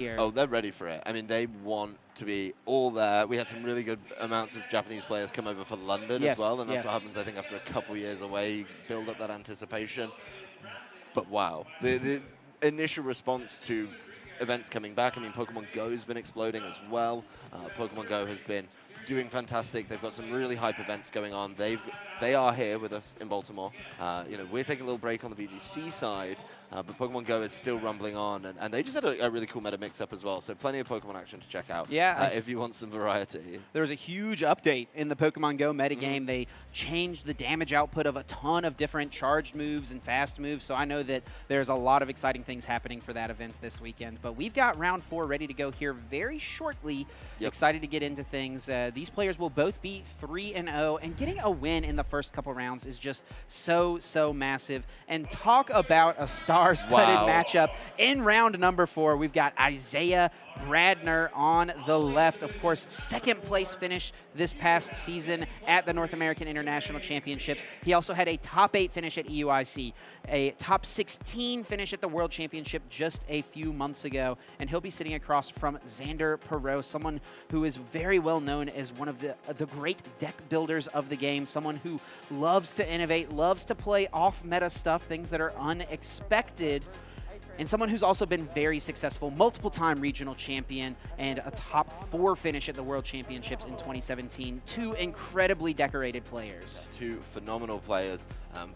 here. Oh, they're ready for it. I mean, they want to be all there. We had some really good amounts of Japanese players come over for London as well, Yes, and that's what yes. happens, I think, after a couple years away, you build up that anticipation. But wow, the initial response to events coming back, I mean, Pokemon Go has been exploding as well. Pokemon Go has been doing fantastic. They've got some really hype events going on. They are here with us in Baltimore. You know, we're taking a little break on the VGC side, but Pokemon Go is still rumbling on, and they just had a really cool meta mix-up as well. So plenty of Pokemon action to check out. Yeah, if you want some variety. there was a huge update in the Pokemon Go metagame. They changed the damage output of a ton of different charged moves and fast moves, so I know that there's a lot of exciting things happening for that event this weekend. But we've got round 4 ready to go here very shortly. Yep. Excited to get into things. These players will both be 3-0, and getting a win in the first couple rounds is just so massive. And talk about a star-studded matchup in round number 4. We've got Isaiah Bradner on the left. Of course, second place finish this past season at the North American International Championships. He also had a top 8 finish at EUIC, a top 16 finish at the World Championship just a few months ago. And he'll be sitting across from Xander, someone who is very well known as one of the great deck builders of the game, someone who loves to innovate, loves to play off-meta stuff, things that are unexpected, and someone who's also been very successful, multiple-time regional champion, and a top 4 finish at the World Championships in 2017. 2 incredibly decorated players. 2 phenomenal players,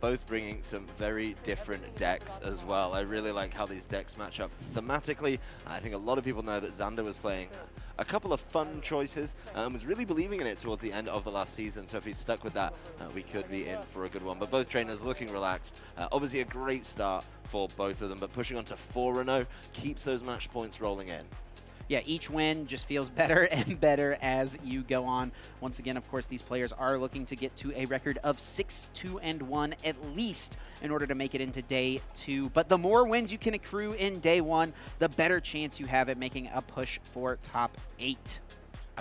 both bringing some very different decks as well. I really like how these decks match up thematically. I think a lot of people know that Xander was playing a couple of fun choices and was really believing in it towards the end of the last season, so if he's stuck with that, we could be in for a good one. But both trainers looking relaxed. Obviously a great start for both of them, but pushing on to 4-0 keeps those match points rolling in. Yeah, each win just feels better and better as you go on. Once again, of course, these players are looking to get to a record of 6-2-1 at least in order to make it into day 2. But the more wins you can accrue in day 1, the better chance you have at making a push for top 8.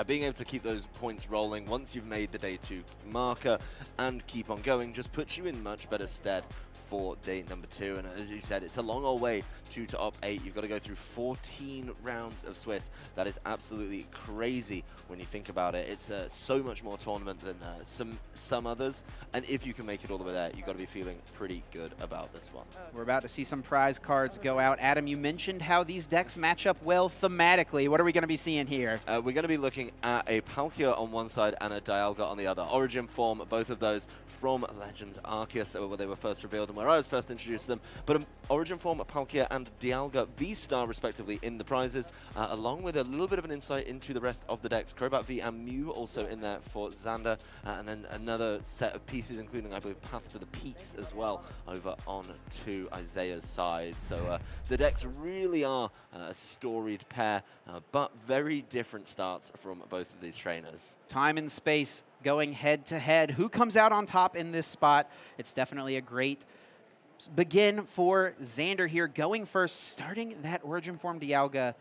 Being able to keep those points rolling once you've made the day 2 marker and keep on going just puts you in much better stead for day number 2. And as you said, it's a long old way to top 8. You've got to go through 14 rounds of Swiss. That is absolutely crazy when you think about it. It's so much more tournament than some others. And if you can make it all the way there, you've got to be feeling pretty good about this one. We're about to see some prize cards go out. Adam, you mentioned how these decks match up well thematically. What are we going to be seeing here? We're going to be looking at a Palkia on one side and a Dialga on the other. Origin form, both of those from Legends Arceus, where they were first revealed and where I was first introduced to them. But Origin form, Palkia and Dialga V-Star respectively in the prizes, along with a little bit of an insight into the rest of the decks. Crobat V and Mew also in there for Xander, and then another set of pieces, including, I believe, Path to the Peaks as well, over on to Isaiah's side. So the decks really are a storied pair, but very different starts from both of these trainers. Time and space going head-to-head. Who comes out on top in this spot? It's definitely a great begin for Xander here, going first, starting that Origin form Dialga.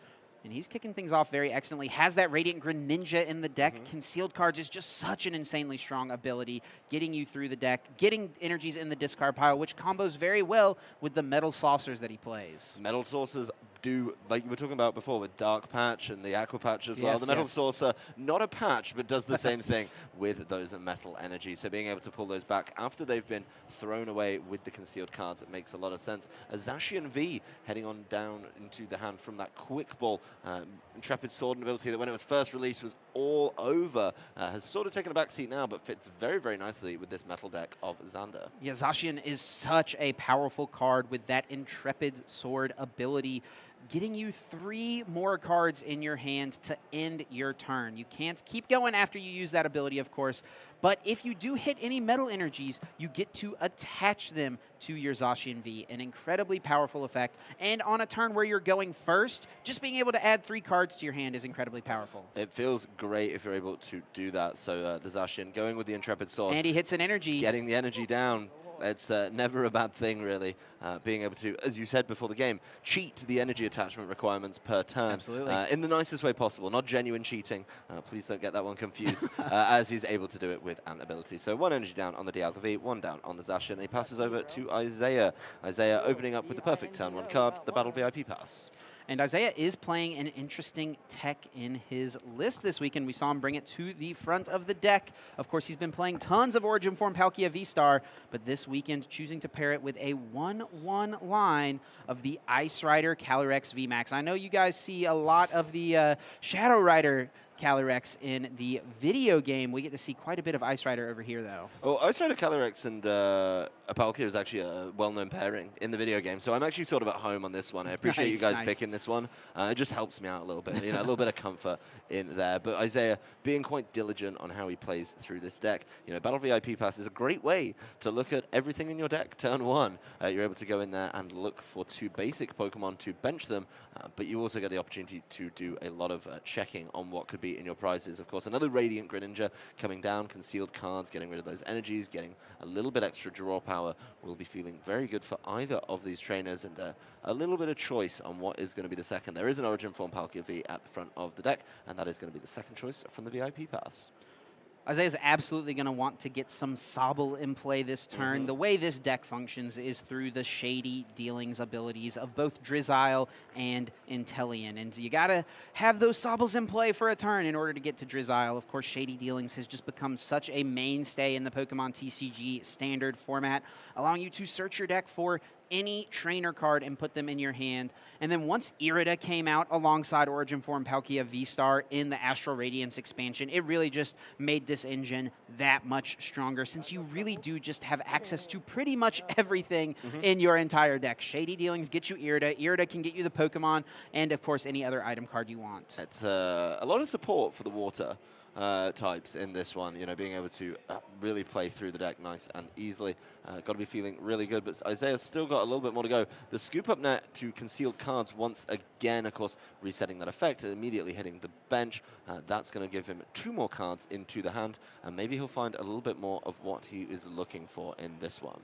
And he's kicking things off very excellently. Has that Radiant Greninja in the deck. Concealed cards is just such an insanely strong ability, getting you through the deck, getting energies in the discard pile, which combos very well with the Metal Saucers that he plays. Metal Saucers do, like you were talking about before with Dark Patch and the Aqua Patch as well. Yes, The Metal Saucer, not a patch, but does the same thing with those metal energies. So being able to pull those back after they've been thrown away with the concealed cards, it makes a lot of sense. A Zacian V heading on down into the hand from that Quick Ball. Intrepid Sword ability that when it was first released was all over, has sort of taken a back seat now, but fits very nicely with this metal deck of Xander. Yeah, Zacian is such a powerful card with that Intrepid Sword ability, getting you 3 more cards in your hand to end your turn. You can't keep going after you use that ability, of course, but if you do hit any metal energies, you get to attach them to your Zacian V, an incredibly powerful effect. And on a turn where you're going first, just being able to add 3 cards to your hand is incredibly powerful. It feels great if you're able to do that. So the Zacian going with the Intrepid Sword. And he hits an energy. Getting the energy down. It's never a bad thing, really, being able to, as you said before the game, cheat the energy attachment requirements per turn. Absolutely. In the nicest way possible, not genuine cheating. Please don't get that one confused, as he's able to do it with an ability. So 1 energy down on the Dialga V, 1 down on the Zacian. He passes over to Isaiah. Isaiah opening up with the perfect turn 1 card, the Battle VIP Pass. And Isaiah is playing an interesting tech in his list this weekend. We saw him bring it to the front of the deck. Of course, he's been playing tons of Origin Form Palkia V-Star, but this weekend choosing to pair it with a 1/1 line of the Ice Rider Calyrex VMAX. I know you guys see a lot of the Shadow Rider Calyrex in the video game. We get to see quite a bit of Ice Rider over here, though. Oh, Ice Rider Calyrex and a Palkia is actually a well-known pairing in the video game, so I'm actually sort of at home on this one. I appreciate you guys picking this one. It just helps me out a little bit, you know, a little bit of comfort in there. But Isaiah being quite diligent on how he plays through this deck. You know, Battle VIP Pass is a great way to look at everything in your deck. Turn 1, you're able to go in there and look for 2 basic Pokemon to bench them, but you also get the opportunity to do a lot of checking on what could be in your prizes. Of course, another Radiant Greninja coming down, concealed cards, getting rid of those energies, getting a little bit extra draw power will be feeling very good for either of these trainers, and a little bit of choice on what is going to be the second. There is an Origin Form Palkia V at the front of the deck, and that is going to be the second choice from the VIP Pass. Isaiah's absolutely going to want to get some Sobble in play this turn. The way this deck functions is through the Shady Dealings abilities of both Drizzile and Inteleon. And you got to have those Sobbles in play for a turn in order to get to Drizzile. Of course, Shady Dealings has just become such a mainstay in the Pokemon TCG standard format, allowing you to search your deck for any trainer card and put them in your hand. And then once Irida came out alongside Origin Form Palkia V-Star in the Astral Radiance expansion, it really just made this engine that much stronger, since you really do just have access to pretty much everything in your entire deck. Shady Dealings get you Irida, Irida can get you the Pokemon, and of course any other item card you want. It's a lot of support for the water types in this one, you know, being able to really play through the deck nice and easily. Got to be feeling really good, but Isaiah's still got a little bit more to go. The scoop up net to concealed cards once again, of course, resetting that effect, immediately hitting the bench. That's going to give him 2 more cards into the hand, and maybe he'll find a little bit more of what he is looking for in this one.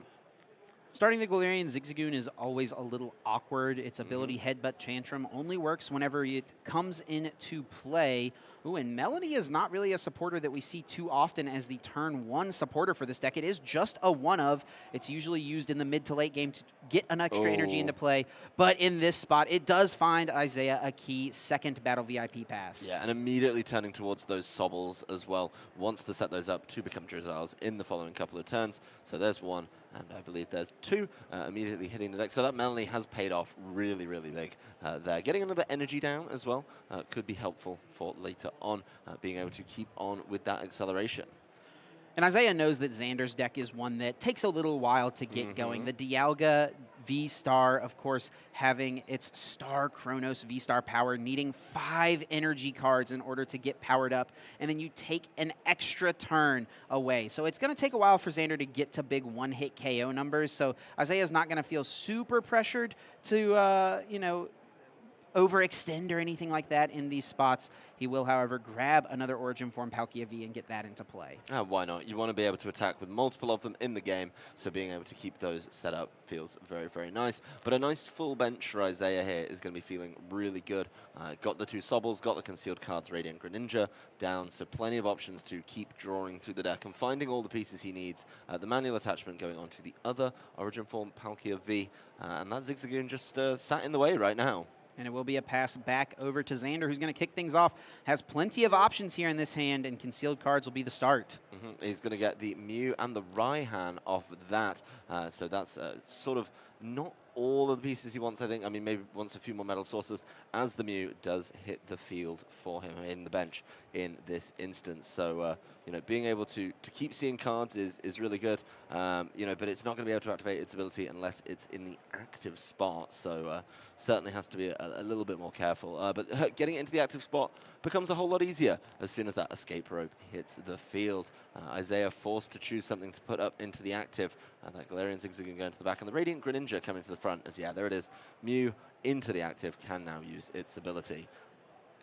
Starting the Galarian Zigzagoon is always a little awkward. Its ability Headbutt Tantrum only works whenever it comes into play. Ooh, and Melody is not really a supporter that we see too often as the turn 1 supporter for this deck. It is just a one-of. It's usually used in the mid to late game to get an extra energy into play. But in this spot, it does find Isaiah a key second Battle VIP Pass. Yeah, and immediately turning towards those Sobbles as well. Wants to set those up to become Drizziles in the following couple of turns. So there's 1. And I believe there's 2 immediately hitting the deck. So that Melanie has paid off really, really big there. Getting another energy down as well could be helpful for later on, being able to keep on with that acceleration. And Isaiah knows that Xander's deck is one that takes a little while to get going. The Dialga V-Star, of course, having its Star Chronos V-Star power, needing 5 energy cards in order to get powered up, and then you take an extra turn away. So it's going to take a while for Xander to get to big one-hit KO numbers, so Isaiah's not going to feel super pressured to, you know, overextend or anything like that in these spots. He will, however, grab another Origin Form Palkia V and get that into play. Why not? You want to be able to attack with multiple of them in the game, so being able to keep those set up feels very, very nice. But a nice full bench for Isaiah here is going to be feeling really good. Got the 2 Sobbles, got the concealed cards, Radiant Greninja down, so plenty of options to keep drawing through the deck and finding all the pieces he needs. The manual attachment going on to the other Origin Form Palkia V, and that Zigzagoon just sat in the way right now. And it will be a pass back over to Xander, who's going to kick things off. Has plenty of options here in this hand, and concealed cards will be the start. He's going to get the Mew and the Raihan off that. So that's sort of not all of the pieces he wants, I think. I mean, maybe wants a few more metal sources, as the Mew does hit the field for him in the bench in this instance. So, you know, being able to keep seeing cards is really good, you know, but it's not going to be able to activate its ability unless it's in the active spot. So certainly has to be a little bit more careful. But getting it into the active spot becomes a whole lot easier as soon as that escape rope hits the field. Isaiah forced to choose something to put up into the active. That Galarian Zigzagoon going to the back, and the Radiant Greninja coming to the front. As yeah, there it is. Mew into the active can now use its ability.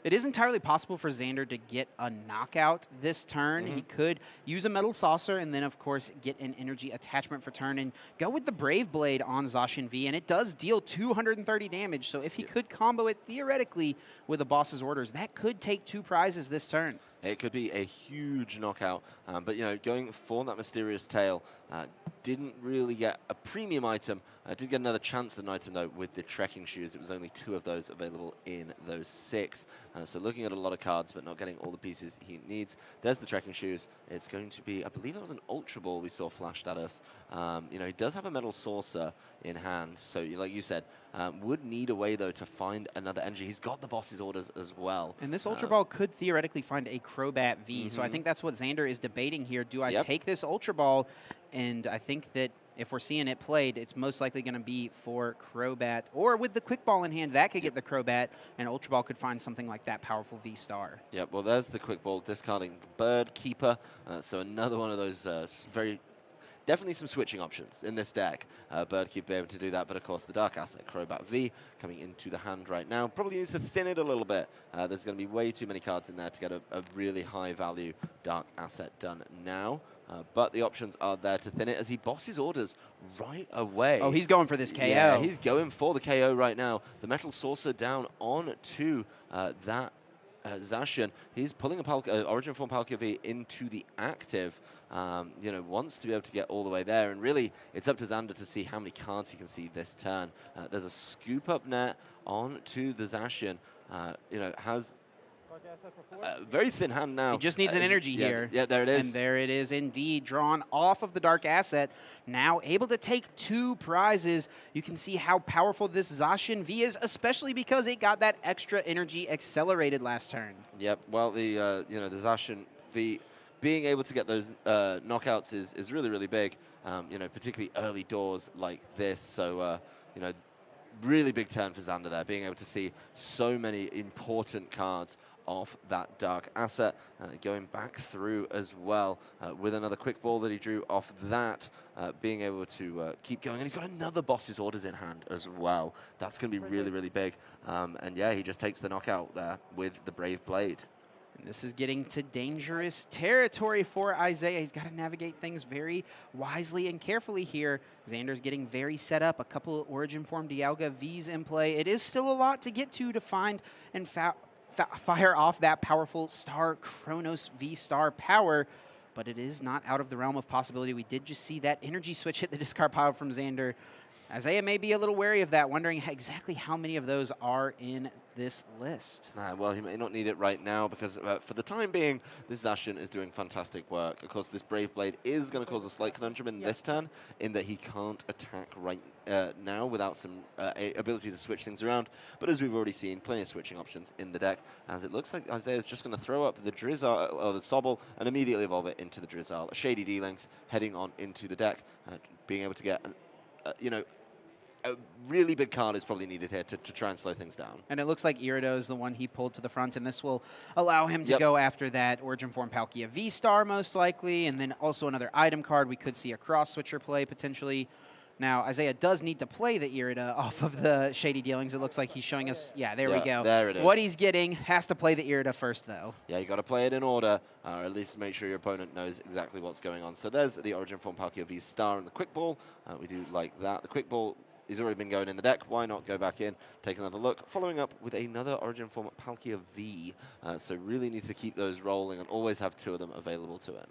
It is entirely possible for Xander to get a knockout this turn. He could use a Metal Saucer and then, of course, get an energy attachment for turn and go with the Brave Blade on Zacian V, and it does deal 230 damage. So if he could combo it theoretically with a boss's orders, that could take 2 prizes this turn. It could be a huge knockout, but, you know, going for that Mysterious Tail Didn't really get a premium item. Did get another chance at an item, though, with the trekking shoes. It was only 2 of those available in those 6. So looking at a lot of cards, but not getting all the pieces he needs. There's the trekking shoes. It's going to be, I believe that was an Ultra Ball we saw flashed at us. You know, he does have a Metal Saucer in hand. So, like you said, would need a way, though, to find another energy. He's got the boss's orders as well. And this Ultra Ball could theoretically find a Crobat V. So I think that's what Xander is debating here. Do I take this Ultra Ball? And I think that if we're seeing it played, it's most likely going to be for Crobat. Or with the Quick Ball in hand, that could get the Crobat, and Ultra Ball could find something like that powerful V-Star. Yep, well, there's the Quick Ball, discarding the Bird Keeper. So another one of those definitely some switching options in this deck. Bird Keeper be able to do that, but of course the Dark Asset, Crobat V, coming into the hand right now. Probably needs to thin it a little bit. There's going to be way too many cards in there to get a really high value Dark Asset done now. But the options are there to thin it as he bosses orders right away. Oh, he's going for this KO. Yeah, he's going for the KO right now. The Metal Saucer down on to that Zacian. He's pulling a Origin Form Palkia V into the active. You know, wants to be able to get all the way there. And really, it's up to Xander to see how many cards he can see this turn. There's a Scoop Up net on to the Zacian. You know, has very thin hand now. He just needs an energy here. Yeah, there it is. And there it is indeed, drawn off of the Dark Asset. Now able to take 2 prizes. You can see how powerful this Zacian V is, especially because it got that extra energy accelerated last turn. Yep, well, the you know, the Zacian V being able to get those knockouts is really, really big, you know, particularly early doors like this. So, you know, really big turn for Xander there, being able to see so many important cards off that Dark Asset, going back through as well with another Quick Ball that he drew off that, being able to keep going. And he's got another Boss's Orders in hand as well. That's going to be really, really big. And yeah, he just takes the knockout there with the Brave Blade. And this is getting to dangerous territory for Isaiah. He's got to navigate things very wisely and carefully here. Xander's getting very set up. A couple of Origin Form Dialga Vs in play. It is still a lot to get to find and fire off that powerful Star Chronos V-Star power, but it is not out of the realm of possibility. We did just see that energy switch hit the discard pile from Xander. Isaiah may be a little wary of that, wondering exactly how many of those are in this list. Well, he may not need it right now because for the time being, this Zacian is doing fantastic work. Of course, this Brave Blade is going to cause a slight conundrum in this turn, in that he can't attack right now without some ability to switch things around. But as we've already seen, plenty of switching options in the deck, as it looks like Isaiah's just going to throw up the Drizzle, or the Sobble, and immediately evolve it into the Drizzle. Shady D-Links heading on into the deck, being able to get you know, a really big card is probably needed here to try and slow things down. And it looks like Irido is the one he pulled to the front, and this will allow him to go after that Origin Form Palkia V-Star most likely, and then also another item card. We could see a cross-switcher play potentially. Now, Isaiah does need to play the Irida off of the Shady Dealings. It looks like he's showing us, there we go. There it is. What he's getting has to play the Irida first, though. Yeah, you got to play it in order, or at least make sure your opponent knows exactly what's going on. So there's the Origin Form Palkia V-Star and the Quick Ball. We do like that. The Quick Ball has already been going in the deck. Why not go back in, take another look, following up with another Origin Form Palkia V. So really needs to keep those rolling and always have 2 of them available to him.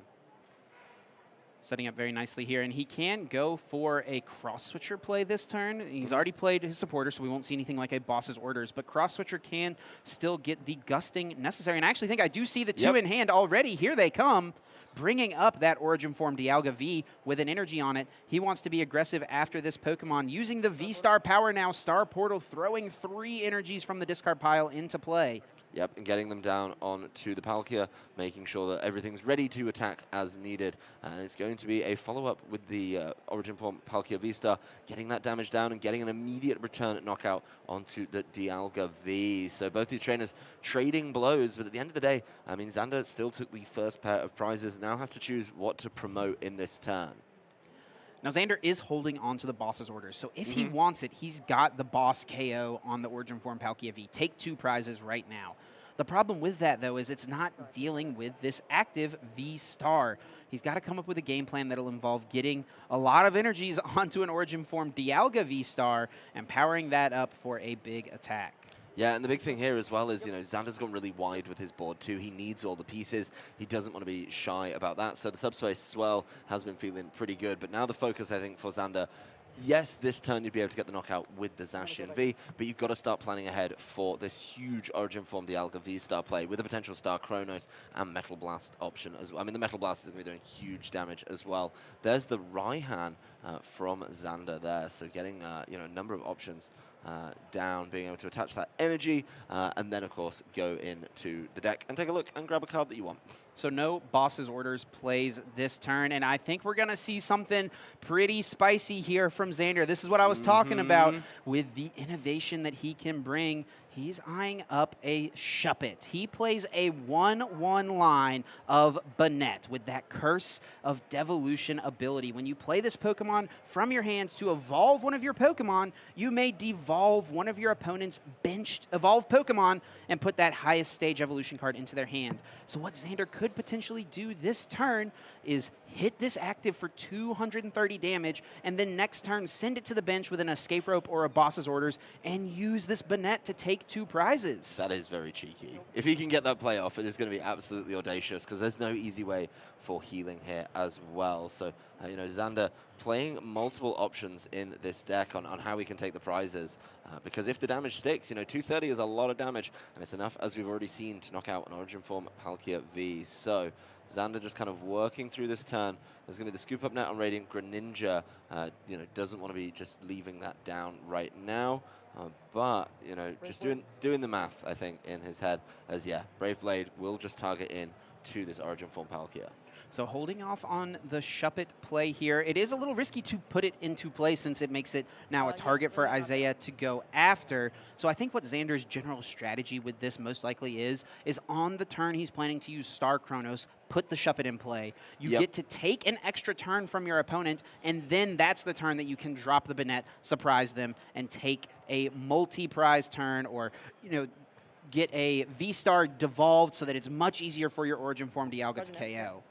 Setting up very nicely here, and he can go for a cross-switcher play this turn. He's already played his supporter, so we won't see anything like a boss's orders, but cross-switcher can still get the gusting necessary. And I actually think I do see the 2 in hand already. Here they come, bringing up that Origin Form Dialga V with an energy on it. He wants to be aggressive after this Pokemon, using the V-Star power now, Star Portal, throwing 3 energies from the discard pile into play. Yep, and getting them down onto the Palkia, making sure that everything's ready to attack as needed. And it's going to be a follow-up with the Origin Form Palkia V-Star, getting that damage down and getting an immediate return knockout onto the Dialga V. So both these trainers trading blows, but at the end of the day, I mean, Xander still took the first pair of prizes, now has to choose what to promote in this turn. Now, Xander is holding on to the boss's orders, so if he wants it, he's got the boss KO on the Origin Form Palkia V. Take 2 prizes right now. The problem with that, though, is it's not dealing with this active V-Star. He's got to come up with a game plan that'll involve getting a lot of energies onto an Origin Form Dialga V-Star and powering that up for a big attack. Yeah, and the big thing here as well is, Xander's gone really wide with his board too. He needs all the pieces. He doesn't want to be shy about that. So the subspace as well has been feeling pretty good. But now the focus, I think, for Xander, yes, this turn you'd be able to get the knockout with the Zacian V, but you've got to start planning ahead for this huge Origin Form Dialga V-Star play with a potential Star Chronos and Metal Blast option as well. I mean, the Metal Blast is going to be doing huge damage as well. There's the Raihan from Xander there, so getting a number of options down, being able to attach that energy, and then, of course, go into the deck and take a look and grab a card that you want. So no Boss's Orders plays this turn, and I think we're going to see something pretty spicy here from Xander. This is what I was talking about with the innovation that he can bring. He's eyeing up a Shuppet. He plays a 1/1 line of Banette with that Curse of Devolution ability. When you play this Pokemon from your hands to evolve one of your Pokemon, you may devolve one of your opponent's benched evolved Pokemon and put that highest stage evolution card into their hand. So what Xander could potentially do this turn is hit this active for 230 damage, and then next turn send it to the bench with an Escape Rope or a Boss's Orders and use this Banette to take 2 prizes. That is very cheeky. If he can get that play off, it is going to be absolutely audacious because there's no easy way for healing here as well. So, Xander playing multiple options in this deck on how he can take the prizes because if the damage sticks, 230 is a lot of damage, and it's enough, as we've already seen, to knock out an Origin Form Palkia V. So, Xander just kind of working through this turn. There's going to be the Scoop Up Net on Radiant. Greninja, doesn't want to be just leaving that down right now. But, just doing the math, I think, in his head as, Brave Blade will just target in to this Origin Form Palkia. So holding off on the Shuppet play here. It is a little risky to put it into play since it makes it now a target for Isaiah to go after. So I think what Xander's general strategy with this most likely is on the turn he's planning to use Star Chronos, put the Shuppet in play. You get to take an extra turn from your opponent, and then that's the turn that you can drop the Banette, surprise them, and take a multi-prize turn or, get a V-Star devolved so that it's much easier for your Origin Form Dialga to KO.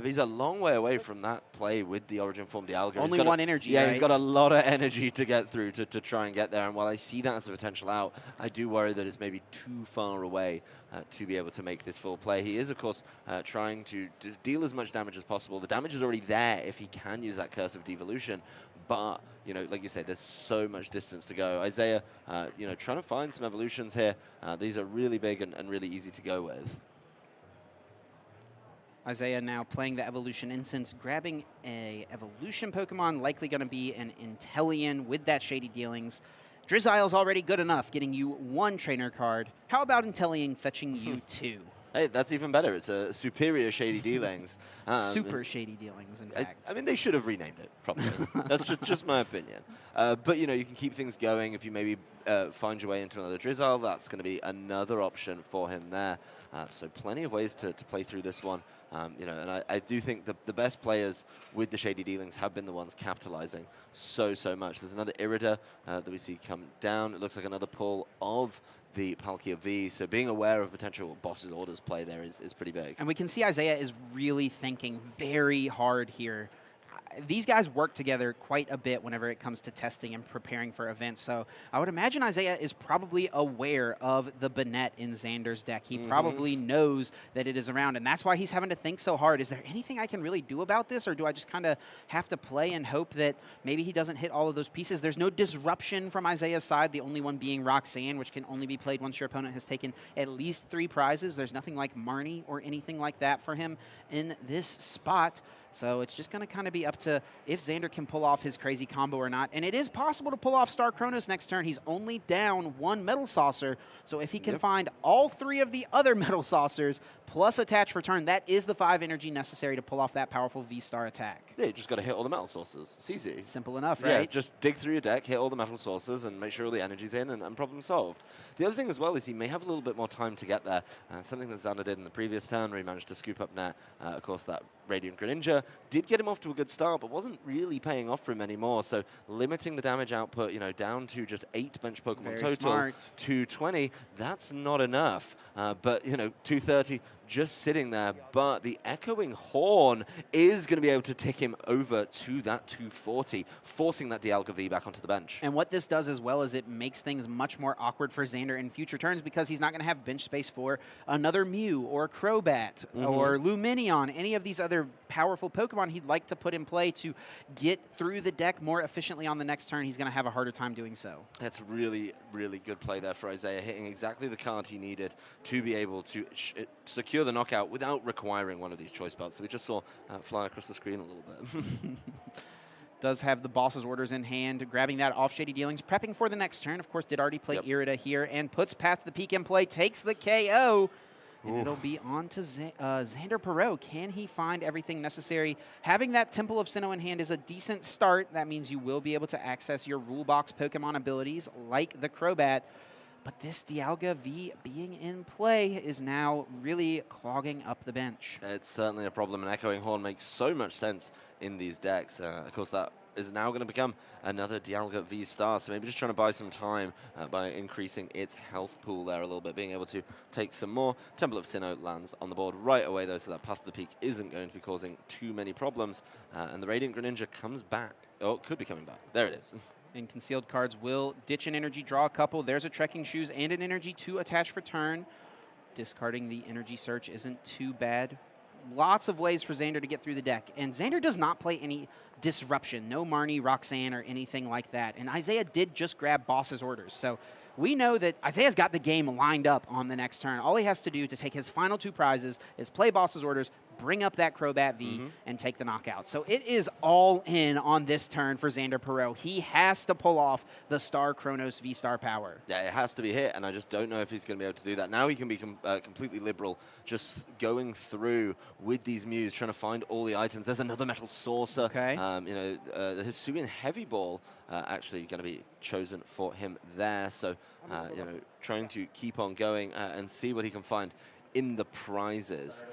He's a long way away from that play with the Origin Form Dialga. Only one energy, Yeah, right? He's got a lot of energy to get through to try and get there. And while I see that as a potential out, I do worry that it's maybe too far away to be able to make this full play. He is, of course, trying to deal as much damage as possible. The damage is already there if he can use that Curse of Devolution. But, like you said, there's so much distance to go. Isaiah, trying to find some evolutions here. These are really big and really easy to go with. Isaiah now playing the Evolution Incense, grabbing a Evolution Pokemon, likely going to be an Inteleon with that Shady Dealings. Drizzile's already good enough, getting you 1 trainer card. How about Inteleon fetching you 2? Hey, that's even better. It's a superior Shady Dealings. Super Shady Dealings, in fact. I mean, they should have renamed it properly. That's just my opinion. But, you can keep things going. If you maybe find your way into another Drizzile, that's going to be another option for him there. So plenty of ways to play through this one. And I do think the best players with the Shady Dealings have been the ones capitalizing so much. There's another Irida that we see come down. It looks like another pull of the Palkia V, so being aware of potential Boss's Orders play there is pretty big. And we can see Isaiah is really thinking very hard here. These guys work together quite a bit whenever it comes to testing and preparing for events. So I would imagine Isaiah is probably aware of the Banette in Xander's deck. He probably knows that it is around, and that's why he's having to think so hard. Is there anything I can really do about this, or do I just kind of have to play and hope that maybe he doesn't hit all of those pieces? There's no disruption from Isaiah's side, the only one being Roxanne, which can only be played once your opponent has taken at least 3 prizes. There's nothing like Marnie or anything like that for him in this spot. So it's just going to kind of be up to if Xander can pull off his crazy combo or not. And it is possible to pull off Star Chronos next turn. He's only down 1 Metal Saucer. So if he can find all 3 of the other Metal Saucers plus attach return, that is the 5 energy necessary to pull off that powerful V-Star attack. Yeah, you just got to hit all the Metal Sources. It's easy. Simple enough, right? Yeah, just dig through your deck, hit all the Metal Sources, and make sure all the energy's in, and problem solved. The other thing as well is he may have a little bit more time to get there. Something that Xander did in the previous turn where he managed to scoop up net. Of course, that Radiant Greninja did get him off to a good start, but wasn't really paying off for him anymore. So limiting the damage output, down to just 8 bench Pokemon Very total, smart. 220, that's not enough. But 230, just sitting there, but the Echoing Horn is going to be able to tick him over to that 240, forcing that Dialga V back onto the bench. And what this does as well is it makes things much more awkward for Xander in future turns because he's not going to have bench space for another Mew or Crobat or Lumineon, any of these other powerful Pokemon he'd like to put in play to get through the deck more efficiently on the next turn. He's going to have a harder time doing so. That's really, really good play there for Isaiah, hitting exactly the card he needed to be able to secure the knockout without requiring one of these choice belts. So we just saw fly across the screen a little bit. Does have the boss's orders in hand, grabbing that off Shady Dealings, prepping for the next turn. Of course, did already play Irida here and puts Path to the Peak in play, takes the KO. And it'll be on to Xander Perot. Can he find everything necessary? Having that Temple of Sinnoh in hand is a decent start. That means you will be able to access your rule box Pokemon abilities like the Crobat. But this Dialga V being in play is now really clogging up the bench. It's certainly a problem, and Echoing Horn makes so much sense in these decks. Of course, that is now going to become another Dialga V star, so maybe just trying to buy some time by increasing its health pool there a little bit, being able to take some more. Temple of Sinnoh lands on the board right away, though, so that Path to the Peak isn't going to be causing too many problems. And the Radiant Greninja comes back. Oh, it could be coming back. There it is. And concealed cards will ditch an energy, draw a couple. There's a Trekking Shoes and an energy to attach for turn. Discarding the energy search isn't too bad. Lots of ways for Xander to get through the deck. And Xander does not play any disruption. No Marnie, Roxanne, or anything like that. And Isaiah did just grab boss's orders. So we know that Isaiah's got the game lined up on the next turn. All he has to do to take his final two prizes is play boss's orders, bring up that Crobat V, and take the knockout. So it is all in on this turn for Xander Perot. He has to pull off the Star Chronos V-Star power. Yeah, it has to be hit, and I just don't know if he's going to be able to do that. Now he can be completely liberal, just going through with these Mews, trying to find all the items. There's another Metal Saucer. Okay. The Hisuian Heavy Ball actually going to be chosen for him there. So, trying to keep on going and see what he can find in the prizes,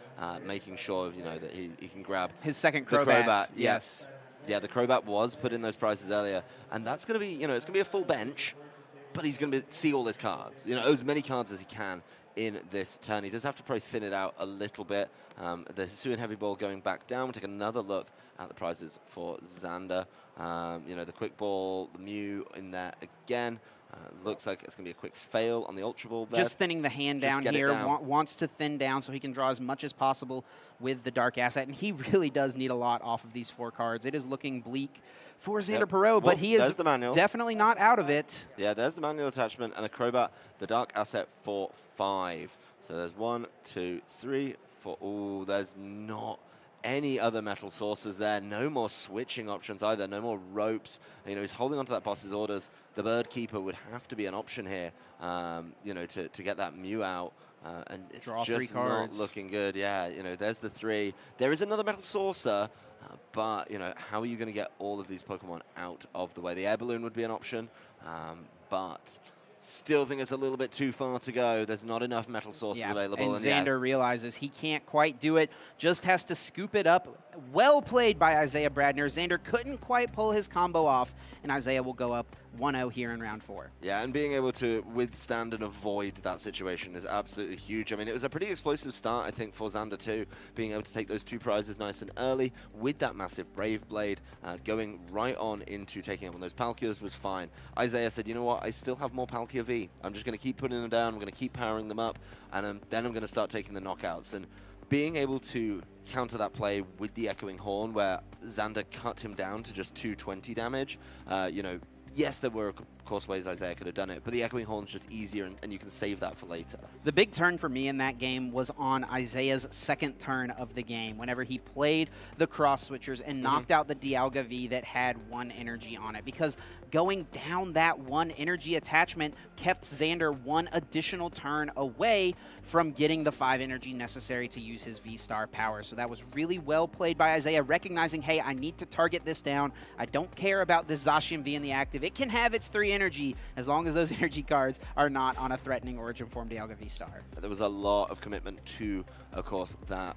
making sure that he can grab his second Crobat. Yes. Yeah, the Crobat was put in those prizes earlier, and that's going to be, it's going to be a full bench, but he's going to see all his cards, as many cards as he can in this turn. He does have to probably thin it out a little bit. The Hisuian Heavy Ball going back down. We'll take another look at the prizes for Xander. The Quick Ball, the Mew in there again. Looks like it's going to be a quick fail on the Ultra Ball there. Just thinning the hand down here. Wants to thin down so he can draw as much as possible with the Dark Asset. And he really does need a lot off of these 4 cards. It is looking bleak for Xander Perot, but he is definitely not out of it. Yeah, there's the manual attachment and a Crobat, the Dark Asset for 5. So there's 1, 2, 3, 4. Oh, there's not any other metal sources there. No more switching options either. No more ropes. He's holding onto that boss's orders. The Bird Keeper would have to be an option here, to get that Mew out. And it's just not looking good. Yeah, there's the 3. There is another Metal Saucer, but, how are you going to get all of these Pokemon out of the way? The Air Balloon would be an option, but still think it's a little bit too far to go. There's not enough Metal Sources available. And Xander realizes he can't quite do it, just has to scoop it up. Well played by Isaiah Bradner. Xander couldn't quite pull his combo off, and Isaiah will go up 1-0 here in round 4. Yeah, and being able to withstand and avoid that situation is absolutely huge. I mean, it was a pretty explosive start, I think, for Xander too, being able to take those 2 prizes nice and early with that massive Brave Blade, going right on into taking up on those Palkias was fine. Isaiah said, you know what, I still have more Palkia V. I'm just going to keep putting them down, I'm going to keep powering them up, and then I'm going to start taking the knockouts. And being able to counter that play with the Echoing Horn, where Xander cut him down to just 220 damage, yes, there were, of course, ways Isaiah could have done it, but the Echoing Horn's just easier, and you can save that for later. The big turn for me in that game was on Isaiah's second turn of the game, whenever he played the Cross Switchers and knocked out the Dialga V that had 1 energy on it, because going down that 1 energy attachment kept Xander 1 additional turn away from getting the 5 energy necessary to use his V-Star power. So that was really well played by Isaiah, recognizing, hey, I need to target this down. I don't care about this Zacian V in the active. It can have its 3 energy as long as those energy cards are not on a threatening Origin Form Dialga V-Star. There was a lot of commitment to, of course, that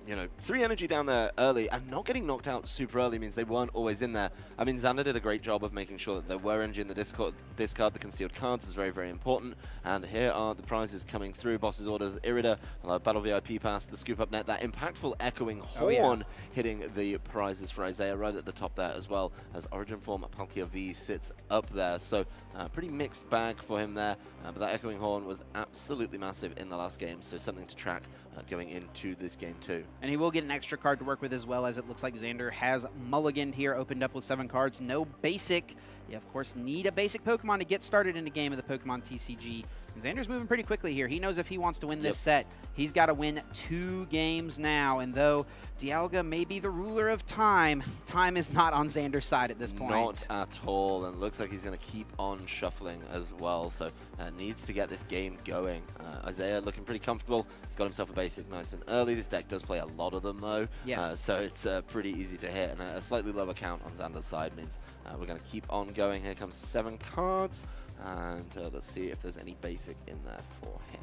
you know, 3 energy down there early, and not getting knocked out super early means they weren't always in there. I mean, Xander did a great job of making sure that there were energy in the discard. The concealed cards is very, very important. And here are the prizes coming through. Boss's Orders, Irida, Battle VIP Pass, the Scoop Up Net, that impactful echoing horn hitting the prizes for Isaiah right at the top there as well, as Origin Form Palkia V sits up there. So pretty mixed bag for him there, but that echoing horn was absolutely massive in the last game, so something to track going into this game too. And he will get an extra card to work with as well, as it looks like Xander has mulliganed here, opened up with 7 cards. No basic. You, of course, need a basic Pokemon to get started in a game of the Pokemon TCG. And Xander's moving pretty quickly here. He knows if he wants to win this set, he's got to win 2 games now. And though Dialga may be the ruler of time, time is not on Xander's side at this point. Not at all, and looks like he's going to keep on shuffling as well, so needs to get this game going. Isaiah looking pretty comfortable. He's got himself a basic nice and early. This deck does play a lot of them though, so it's pretty easy to hit, and a slightly lower count on Xander's side means we're going to keep on going. Here comes 7 cards, and let's see if there's any basic in there for him.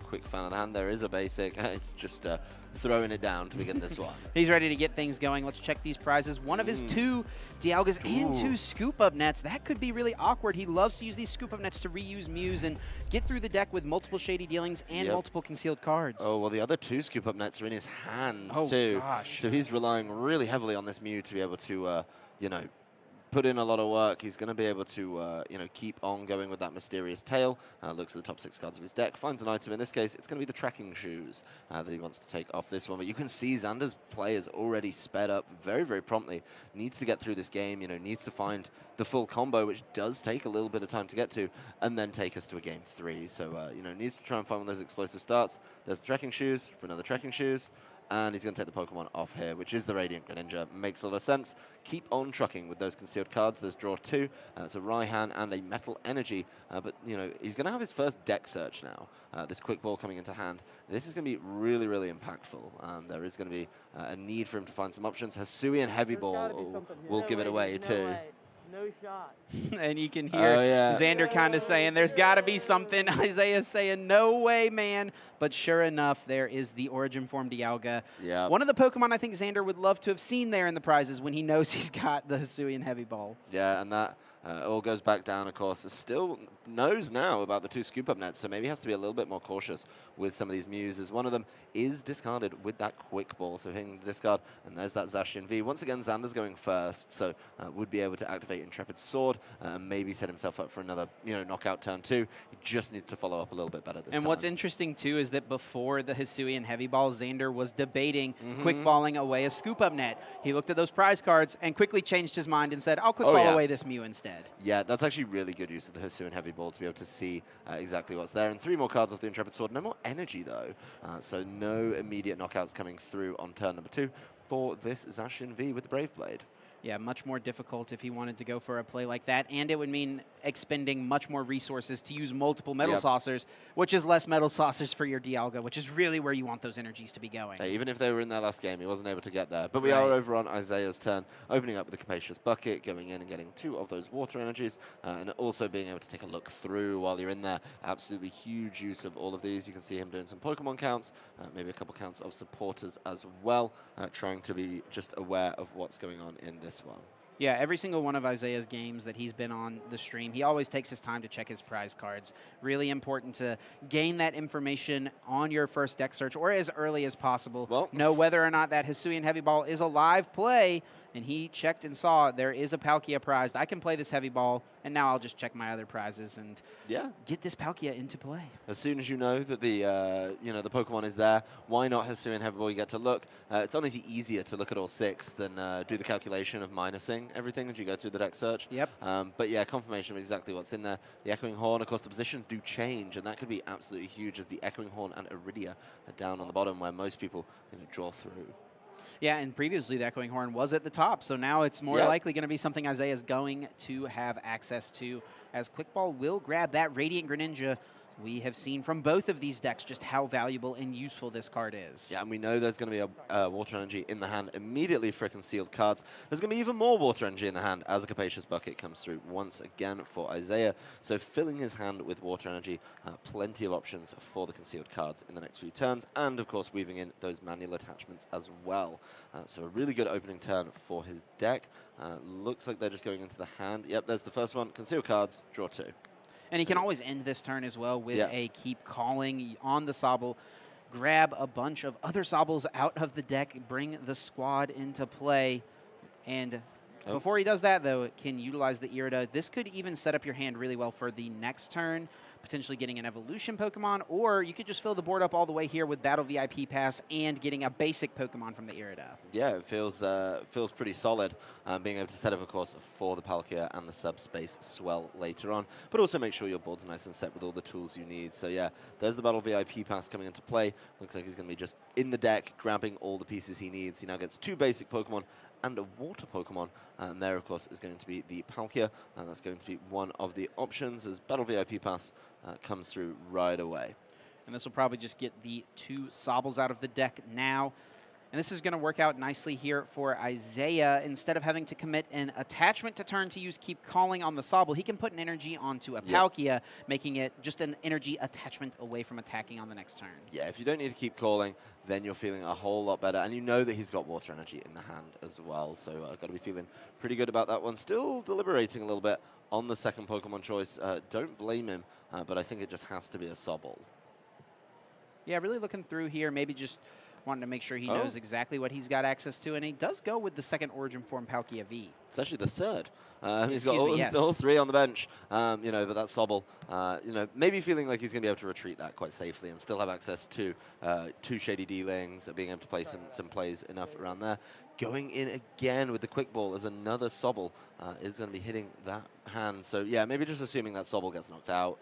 Quick fan of the hand, there is a basic. It's just throwing it down to begin this one. He's ready to get things going. Let's check these prizes. One of his 2 Dialgas and 2 scoop-up nets. That could be really awkward. He loves to use these scoop-up nets to reuse Mews and get through the deck with multiple shady dealings and multiple concealed cards. Oh, well, the other 2 scoop-up nets are in his hand too. Gosh. So he's relying really heavily on this Mew to be able to, you know, put in a lot of work. He's going to be able to, you know, keep on going with that mysterious tail. Looks at the top 6 cards of his deck, finds an item. In this case, it's going to be the tracking shoes that he wants to take off this one. But you can see Xander's play is already sped up very, very promptly. Needs to get through this game, you know, needs to find the full combo, which does take a little bit of time to get to, and then take us to a game 3. So, you know, needs to try and find one of those explosive starts. There's the tracking shoes for another tracking shoes. And he's going to take the Pokemon off here, which is the Radiant Greninja. Makes a lot of sense. Keep on trucking with those concealed cards. There's draw 2. It's a Raihan and a Metal Energy. But, you know, he's going to have his first deck search now. This Quick Ball coming into hand. This is going to be really, really impactful. There is going to be a need for him to find some options. Hisui and Heavy Ball will give it away, too. No shot. And you can hear Xander kind of saying, there's got to be something. Isaiah's saying, no way, man. But sure enough, there is the Origin Form Dialga. Yeah. One of the Pokemon I think Xander would love to have seen there in the prizes when he knows he's got the Hisui and Heavy Ball. Yeah, and that all goes back down, of course. Still knows now about the 2 scoop-up nets, so maybe he has to be a little bit more cautious with some of these Mews, as one of them is discarded with that Quick Ball. So hitting the discard, and there's that Zacian V. Once again, Xander's going first, so would be able to activate Intrepid Sword and maybe set himself up for another, you know, knockout turn 2. He just needs to follow up a little bit better this time. And what's interesting, too, is that before the Hisui and Heavy Ball, Xander was debating quick balling away a scoop-up net. He looked at those prize cards and quickly changed his mind and said, I'll quick ball away this Mew instead. Yeah, that's actually really good use of the Hisui and Heavy Ball to be able to see exactly what's there. And 3 more cards off the Intrepid Sword. No more energy, though. So no immediate knockouts coming through on turn number 2 for this Zacian V with the Brave Blade. Yeah, much more difficult if he wanted to go for a play like that, and it would mean expending much more resources to use multiple Metal Saucers, which is less Metal Saucers for your Dialga, which is really where you want those energies to be going. Hey, even if they were in their last game, he wasn't able to get there. But we are over on Isaiah's turn, opening up with the Capacious Bucket, going in and getting 2 of those water energies, and also being able to take a look through while you're in there. Absolutely huge use of all of these. You can see him doing some Pokemon counts, maybe a couple counts of supporters as well, trying to be just aware of what's going on in this one. Yeah, every single one of Isaiah's games that he's been on the stream, he always takes his time to check his prize cards. Really important to gain that information on your first deck search or as early as possible. Well, know whether or not that Hisui and Heavy Ball is a live play, and he checked and saw there is a Palkia prized. I can play this Heavy Ball, and now I'll just check my other prizes and get this Palkia into play. As soon as you know that the you know, the Pokemon is there, why not Hisui and Heavy Ball? You get to look. It's honestly easier to look at all 6 than do the calculation of minusing everything as you go through the deck search. Yep. But yeah, confirmation of exactly what's in there. The Echoing Horn, of course, the positions do change, and that could be absolutely huge as the Echoing Horn and Iridia are down on the bottom where most people draw through. Yeah, and previously the Echoing Horn was at the top, so now it's more likely going to be something Isaiah's going to have access to, as Quick Ball will grab that Radiant Greninja we have seen from both of these decks just how valuable and useful this card is. Yeah, and we know there's going to be a Water Energy in the hand immediately for concealed cards. There's going to be even more Water Energy in the hand as a Capacious Bucket comes through once again for Isaiah. So filling his hand with Water Energy, plenty of options for the concealed cards in the next few turns, and of course weaving in those manual attachments as well. So a really good opening turn for his deck. Looks like they're just going into the hand. Yep, there's the first one. Concealed cards, draw 2. And he can always end this turn as well with a Keep Calling on the Sobble. Grab a bunch of other Sobbles out of the deck, bring the squad into play. And before he does that, though, can utilize the Irida. This could even set up your hand really well for the next turn, potentially getting an evolution Pokemon, or you could just fill the board up all the way here with Battle VIP Pass and getting a basic Pokemon from the Irida. Yeah, it feels pretty solid, being able to set up, of course, for the Palkia and the Subspace Swell later on, but also make sure your board's nice and set with all the tools you need. So yeah, there's the Battle VIP Pass coming into play. Looks like he's going to be just in the deck, grabbing all the pieces he needs. He now gets 2 basic Pokemon and a water Pokemon, and there, of course, is going to be the Palkia, and that's going to be one of the options as Battle VIP Pass comes through right away. And this will probably just get the 2 Sobbles out of the deck now. And this is going to work out nicely here for Isaiah. Instead of having to commit an attachment to turn to use Keep Calling on the Sobble, he can put an energy onto a Palkia, making it just an energy attachment away from attacking on the next turn. Yeah, if you don't need to keep calling, then you're feeling a whole lot better. And you know that he's got Water Energy in the hand as well. So I've got to be feeling pretty good about that one. Still deliberating a little bit on the second Pokemon choice. Don't blame him, but I think it just has to be a Sobble. Yeah, really looking through here, maybe just wanting to make sure he knows exactly what he's got access to, and he does go with the second Origin Form Palkia V. It's actually the third. He's got all 3 on the bench, you know, but that Sobble, you know, maybe feeling like he's going to be able to retreat that quite safely and still have access to 2 Shady D-Lings, being able to play some plays enough around there. Going in again with the Quick Ball as another Sobble is going to be hitting that hand. So yeah, maybe just assuming that Sobble gets knocked out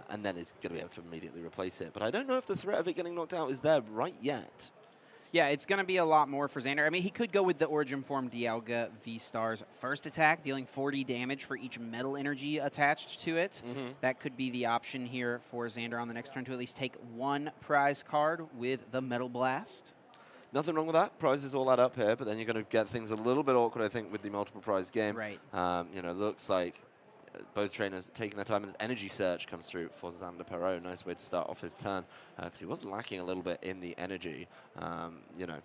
and then is going to be able to immediately replace it. But I don't know if the threat of it getting knocked out is there right yet. Yeah, it's going to be a lot more for Xander. I mean, he could go with the Origin Form Dialga V-Star's first attack, dealing 40 damage for each metal energy attached to it. That could be the option here for Xander on the next turn to at least take 1 prize card with the Metal Blast. Nothing wrong with that. Prizes all add up here, but then you're going to get things a little bit awkward, I think, with the multiple prize game. Right. You know, looks like both trainers taking their time, and Energy Search comes through for Xander Perot. Nice way to start off his turn, because he was lacking a little bit in the energy, you know.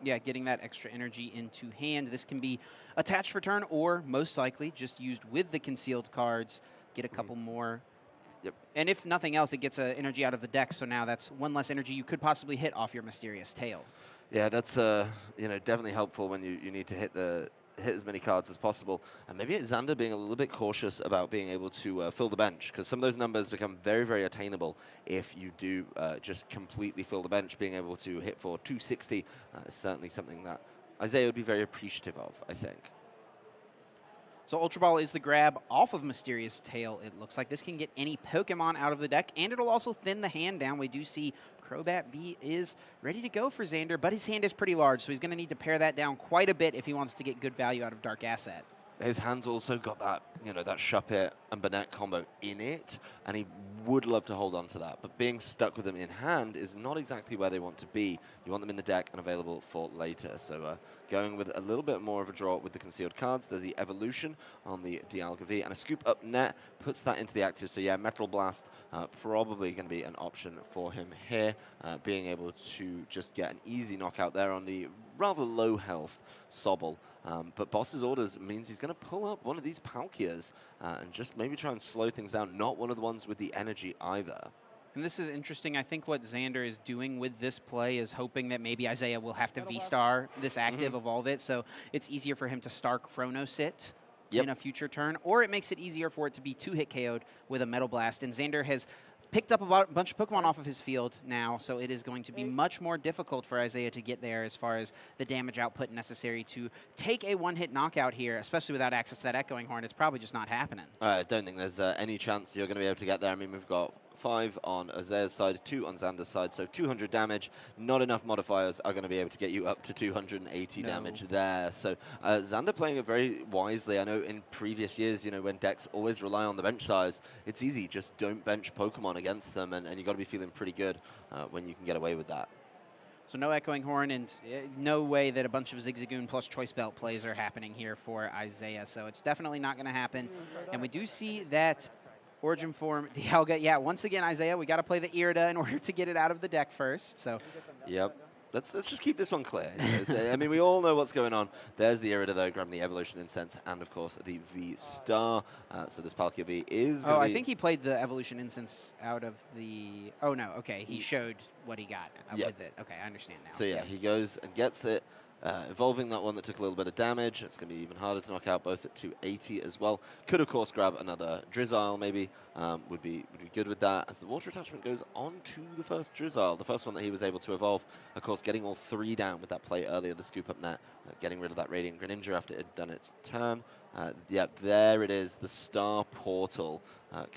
Yeah, getting that extra energy into hand. This can be attached for turn, or most likely just used with the concealed cards. Get a couple more. Yep. And if nothing else, it gets energy out of the deck, so now that's 1 less energy you could possibly hit off your Mysterious Tail. Yeah, that's you know, definitely helpful when you need to hit as many cards as possible. And maybe it's Xander being a little bit cautious about being able to fill the bench, because some of those numbers become very, very attainable if you do just completely fill the bench. Being able to hit for 260 is certainly something that Isaiah would be very appreciative of, I think. So Ultra Ball is the grab off of Mysterious Tail, it looks like. This can get any Pokemon out of the deck, and it'll also thin the hand down. We do see Crobat V is ready to go for Xander, but his hand is pretty large, so he's going to need to pare that down quite a bit if he wants to get good value out of Dark Asset. His hand's also got that, you know, that Shuppet and Banette combo in it, and he would love to hold on to that. But being stuck with them in hand is not exactly where they want to be. You want them in the deck and available for later. So going with a little bit more of a draw with the concealed cards. There's the Evolution on the Dialga V, and a Scoop Up Net puts that into the active. So yeah, Metal Blast probably going to be an option for him here, being able to just get an easy knockout there on the rather low health Sobble. But Boss's orders means he's going to pull up one of these Palkias and just maybe try and slow things down. Not one of the ones with the energy either. And this is interesting. I think what Xander is doing with this play is hoping that maybe Isaiah will have to V-Star this active, evolve it, so it's easier for him to Star Chronos it in a future turn, or it makes it easier for it to be 2-hit KO'd with a Metal Blast. And Xander has picked up a bunch of Pokemon off of his field now, so it is going to be much more difficult for Isaiah to get there as far as the damage output necessary to take a 1-hit knockout here, especially without access to that Echoing Horn. It's probably just not happening. I don't think there's any chance you're going to be able to get there. I mean, we've got 5 on Isaiah's side, 2 on Xander's side, so 200 damage. Not enough modifiers are going to be able to get you up to 280 damage there. So Xander playing it very wisely. I know in previous years, you know, when decks always rely on the bench size, it's easy. Just don't bench Pokemon against them, and you got to be feeling pretty good when you can get away with that. So no Echoing Horn, and no way that a bunch of Zigzagoon plus Choice Belt plays are happening here for Isaiah. So it's definitely not going to happen. And we do see that Origin Form Dialga. Yeah, once again, Isaiah, we got to play the Irida in order to get it out of the deck first. So. Yep. Let's just keep this one clear. I mean, we all know what's going on. There's the Irida, though, grabbing the Evolution Incense, and, of course, the V-Star. So this Palkia V is going to be... I think he played the Evolution Incense out of the... Oh, no, okay. He showed what he got with it. Okay, I understand now. So, yeah, he goes and gets it. Evolving that one that took a little bit of damage. It's going to be even harder to knock out, both at 280 as well. Could, of course, grab another Drizzile, maybe. Would be good with that. As the water attachment goes on to the first Drizzile, the first one that he was able to evolve. Of course, getting all 3 down with that play earlier, the scoop up net, getting rid of that Radiant Greninja after it had done its turn. Yep, there it is, the Star Portal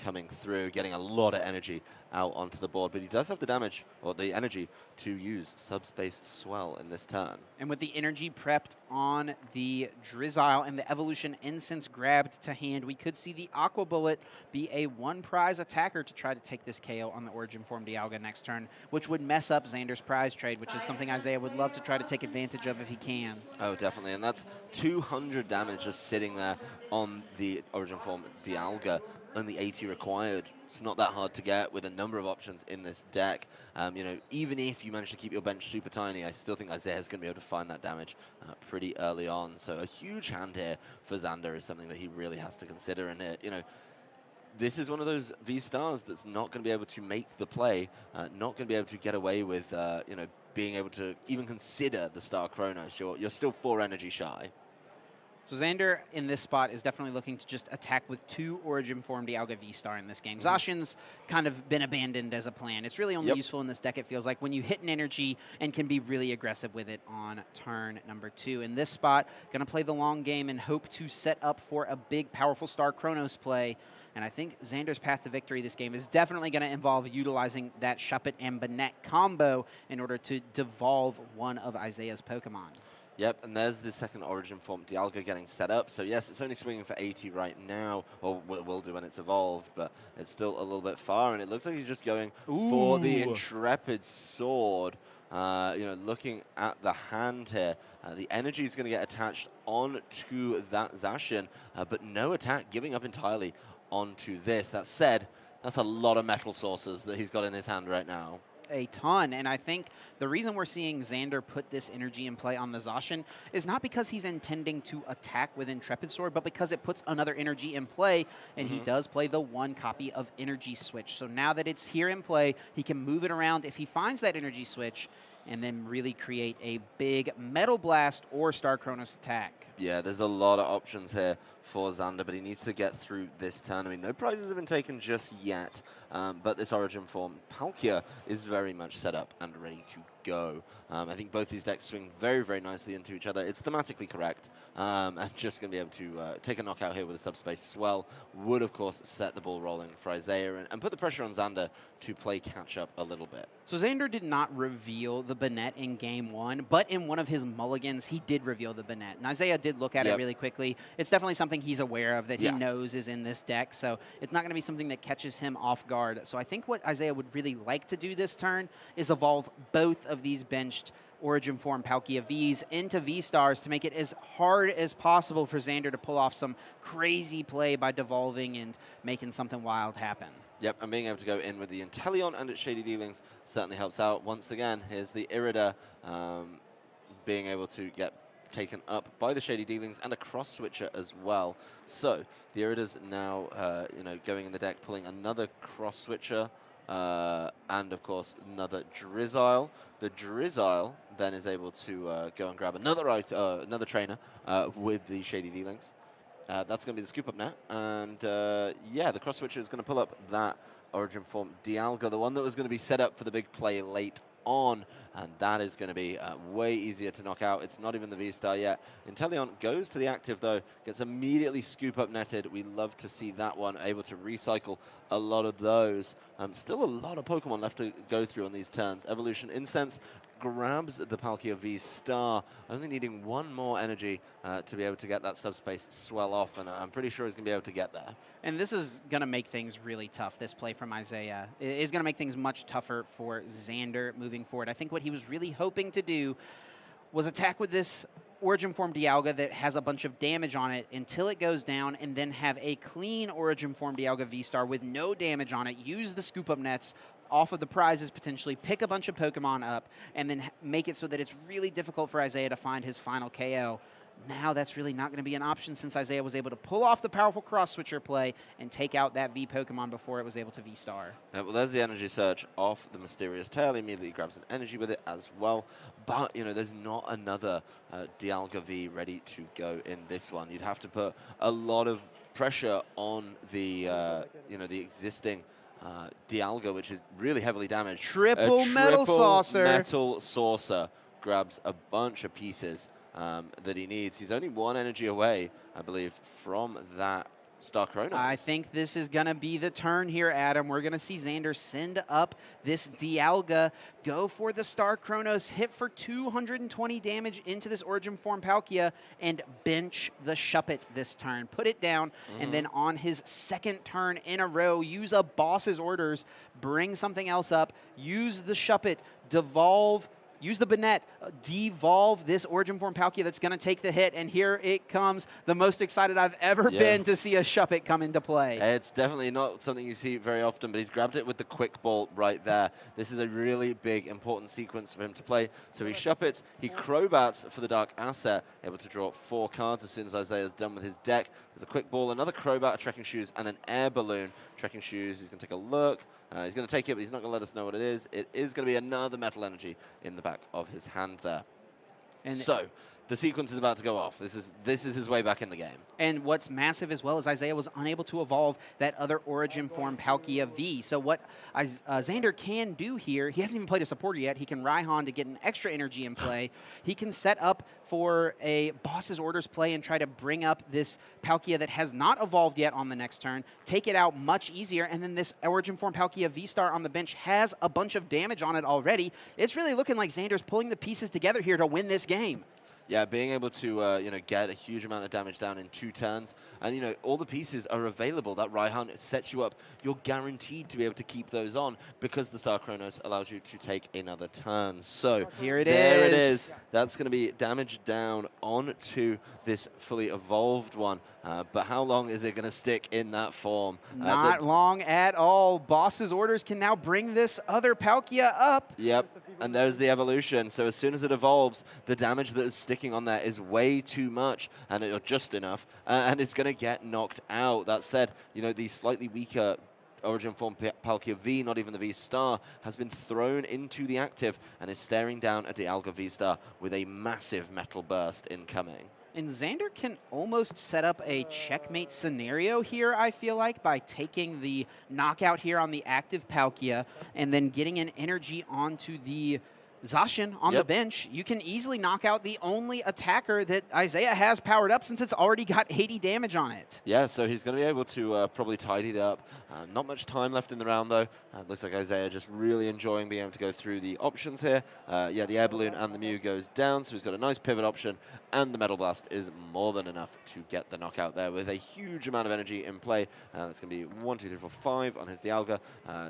coming through, getting a lot of energy out onto the board, but he does have the damage, or the energy, to use Subspace Swell in this turn. And with the energy prepped on the Drizzile and the Evolution Incense grabbed to hand, we could see the Aqua Bullet be a one-prize attacker to try to take this KO on the Origin Form Dialga next turn, which would mess up Xander's prize trade, which is something Isaiah would love to try to take advantage of if he can. Oh, definitely, and that's 200 damage just sitting there on the Origin Form Dialga. Only 80 required. It's not that hard to get with a number of options in this deck. You know, even if you manage to keep your bench super tiny, I still think Isaiah's going to be able to find that damage pretty early on. So a huge hand here for Xander is something that he really has to consider. And you know, this is one of those V-Stars that's not going to be able to make the play, not going to be able to get away with, you know, being able to even consider the Star Chronos. You're still 4 energy shy. So Xander in this spot is definitely looking to just attack with 2 Origin Form Dialga V-Star in this game. Zacian's kind of been abandoned as a plan. It's really only useful in this deck, it feels like, when you hit an energy and can be really aggressive with it on turn number 2. In this spot, going to play the long game and hope to set up for a big, powerful Star Chronos play. And I think Xander's path to victory this game is definitely going to involve utilizing that Shuppet and Banette combo in order to devolve one of Isaiah's Pokemon. Yep, and there's the second Origin Form Dialga getting set up. So yes, it's only swinging for 80 right now, or will do when it's evolved, but it's still a little bit far, and it looks like he's just going for the Intrepid Sword. You know, looking at the hand here, the energy is going to get attached onto that Zacian, but no attack, giving up entirely onto this. That said, that's a lot of metal sources that he's got in his hand right now. A ton, and I think the reason we're seeing Xander put this energy in play on the Zacian is not because he's intending to attack with Intrepid Sword, but because it puts another energy in play, and he does play the 1 copy of Energy Switch. So now that it's here in play, he can move it around if he finds that Energy Switch, and then really create a big Metal Blast or Star Chronos attack. Yeah, there's a lot of options here for Xander, but he needs to get through this turn. I mean, no prizes have been taken just yet, but this Origin Form Palkia is very much set up and ready to go. I think both these decks swing very, very nicely into each other. It's thematically correct, and just going to be able to take a knockout here with a Subspace Swell would, of course, set the ball rolling for Isaiah and put the pressure on Xander to play catch-up a little bit. So Xander did not reveal the Banette in Game 1, but in one of his mulligans, he did reveal the Banette. And Isaiah did look at it really quickly. It's definitely something he's aware of that he knows is in this deck, so it's not going to be something that catches him off guard. So I think what Isaiah would really like to do this turn is evolve both of these benched Origin Form Palkia Vs into V-Stars to make it as hard as possible for Xander to pull off some crazy play by devolving and making something wild happen. Yep, and being able to go in with the Inteleon and its Shady Dealings certainly helps out. Once again, here's the Irida being able to get taken up by the Shady Dealings and a cross switcher as well. So the Irida's now you know, going in the deck, pulling another cross switcher and of course another Drizzile. The Drizzile then is able to go and grab another trainer with the Shady Dealings. That's going to be the scoop up now, and yeah, the cross switcher is going to pull up that Origin Form Dialga, the one that was going to be set up for the big play late on, and that is going to be way easier to knock out. It's not even the V-Star yet. Inteleon goes to the active, though, gets immediately scoop-up netted. We love to see that one, able to recycle a lot of those. Still a lot of Pokemon left to go through on these turns. Evolution Incense grabs the Palkia V-Star, only needing one more energy to be able to get that subspace swell off, and I'm pretty sure he's going to be able to get there. And this is going to make things really tough, this play from Isaiah. It is going to make things much tougher for Xander moving forward. I think what he was really hoping to do was attack with this Origin Form Dialga that has a bunch of damage on it until it goes down, and then have a clean Origin Form Dialga V-Star with no damage on it, use the scoop-up nets off of the prizes potentially, pick a bunch of Pokemon up, and then make it so that it's really difficult for Isaiah to find his final KO. Now that's really not going to be an option, since Isaiah was able to pull off the powerful cross-switcher play and take out that V Pokemon before it was able to V-Star. Well, there's the energy search off the Mysterious Tail. He immediately grabs an energy with it as well. But, you know, there's not another Dialga V ready to go in this one. You'd have to put a lot of pressure on the, you know, the existing Dialga, which is really heavily damaged. Triple Metal Saucer. Metal Saucer grabs a bunch of pieces that he needs. He's only one energy away, I believe, from that Star Chronos. I think this is going to be the turn here, Adam. We're going to see Xander send up this Dialga, go for the Star Chronos, hit for 220 damage into this Origin Form Palkia, and bench the Shuppet this turn. Put it down, and then on his second turn in a row, use a boss's orders, bring something else up, use the Shuppet, devolve, use the Banette, devolve this Origin Form Palkia that's going to take the hit, and here it comes. The most excited I've ever been to see a Shuppet come into play. It's definitely not something you see very often, but he's grabbed it with the Quick Bolt right there. This is a really big, important sequence for him to play. So he Shuppets, he Crobats for the Dark Asset, able to draw 4 cards as soon as Isaiah's done with his deck. There's a Quick Ball, another Crobat, a Trekking Shoes, and an Air Balloon. Trekking Shoes, he's going to take a look. He's going to take it, but he's not going to let us know what it is. It is going to be another Metal Energy in the back of his hand there. And so the sequence is about to go off. This is his way back in the game. And what's massive as well is Isaiah was unable to evolve that other Origin Form Palkia V. So what Xander can do here, he hasn't even played a supporter yet. He can Raihan to get an extra energy in play. He can set up for a boss's orders play and try to bring up this Palkia that has not evolved yet on the next turn, take it out much easier, and then this Origin Form Palkia V-Star on the bench has a bunch of damage on it already. It's really looking like Xander's pulling the pieces together here to win this game. Yeah, being able to you know, get a huge amount of damage down in 2 turns, and you know, all the pieces are available. That Raihan sets you up. You're guaranteed to be able to keep those on because the Star Chronos allows you to take another turn. So here it is. That's going to be damage down onto this fully evolved one. But how long is it going to stick in that form? Not long at all. Boss's orders can now bring this other Palkia up. Yep, and there's the evolution. So as soon as it evolves, the damage that is sticking on there is way too much, and or just enough, and it's going to get knocked out. That said, you know, the slightly weaker Origin Form Palkia V, not even the V-Star, has been thrown into the active and is staring down a Dialga V-Star with a massive Metal Burst incoming. And Xander can almost set up a checkmate scenario here, I feel like, by taking the knockout here on the active Palkia and then getting an energy onto the Zacian on the bench. You can easily knock out the only attacker that Isaiah has powered up, since it's already got 80 damage on it. Yeah, so he's going to be able to probably tidy it up. Not much time left in the round, though. Looks like Isaiah just really enjoying being able to go through the options here. Yeah, the Air Balloon and the Mew goes down, so he's got a nice pivot option, and the Metal Blast is more than enough to get the knockout there with a huge amount of energy in play. That's going to be 1, 2, 3, 4, 5 on his Dialga,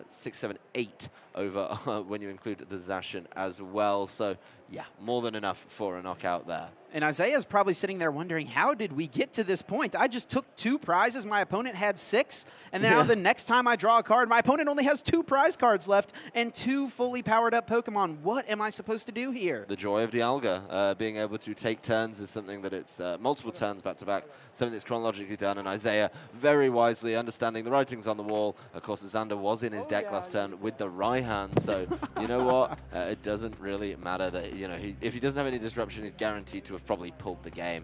6, 7, 8 over when you include the Zacian as well. So yeah, more than enough for a knockout there. And Isaiah's probably sitting there wondering, how did we get to this point? I just took 2 prizes. My opponent had 6. And now the next time I draw a card, my opponent only has 2 prize cards left and 2 fully powered up Pokemon. What am I supposed to do here? The joy of Dialga. Being able to take turns is something that it's multiple turns back to back, something that's chronologically done. And Isaiah very wisely understanding the writings on the wall. Of course, Xander was in his deck last turn with the Raihan. So you know what? It doesn't really matter that, you know, if he doesn't have any disruption, he's guaranteed to have probably pulled the game.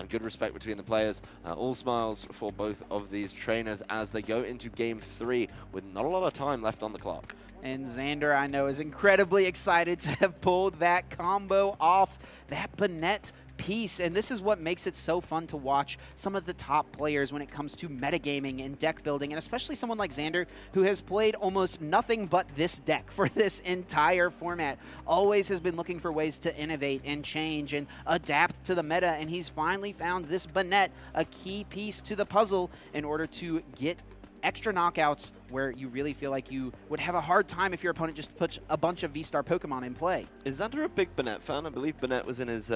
Good respect between the players. All smiles for both of these trainers as they go into game 3 with not a lot of time left on the clock. And Xander, I know, is incredibly excited to have pulled that combo off that Banette piece. And this is what makes it so fun to watch some of the top players when it comes to metagaming and deck building, and especially someone like Xander, who has played almost nothing but this deck for this entire format. Always has been looking for ways to innovate and change and adapt to the meta, and he's finally found this Banette, a key piece to the puzzle in order to get extra knockouts where you really feel like you would have a hard time if your opponent just puts a bunch of V-Star Pokemon in play. Is Xander a big Banette fan? I believe Banette was in his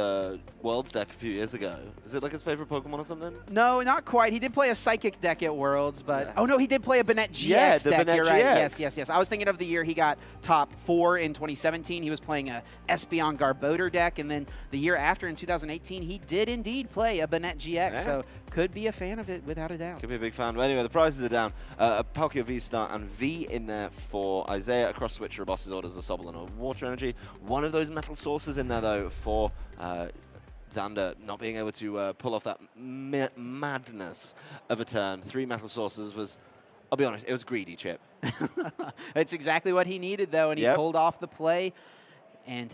Worlds deck a few years ago. Is it like his favorite Pokemon or something? No, not quite. He did play a Psychic deck at Worlds, but... Yeah. Oh, no, he did play a Banette GX yeah, the deck. Banette You're GX. right. Yes. I was thinking of the year he got top 4 in 2017. He was playing a Espeon Garbodor deck, and then the year after, in 2018, he did indeed play a Banette GX, yeah. So could be a fan of it without a doubt. Could be a big fan. But anyway, the prizes are down. A Palkia V-Star and V in there for Isaiah. A cross switcher, a boss's orders, a Sobble, and a water energy. One of those metal sources in there, though, for Xander not being able to pull off that madness of a turn. 3 metal sources was, I'll be honest, it was greedy, Chip. It's exactly what he needed, though, and he pulled off the play and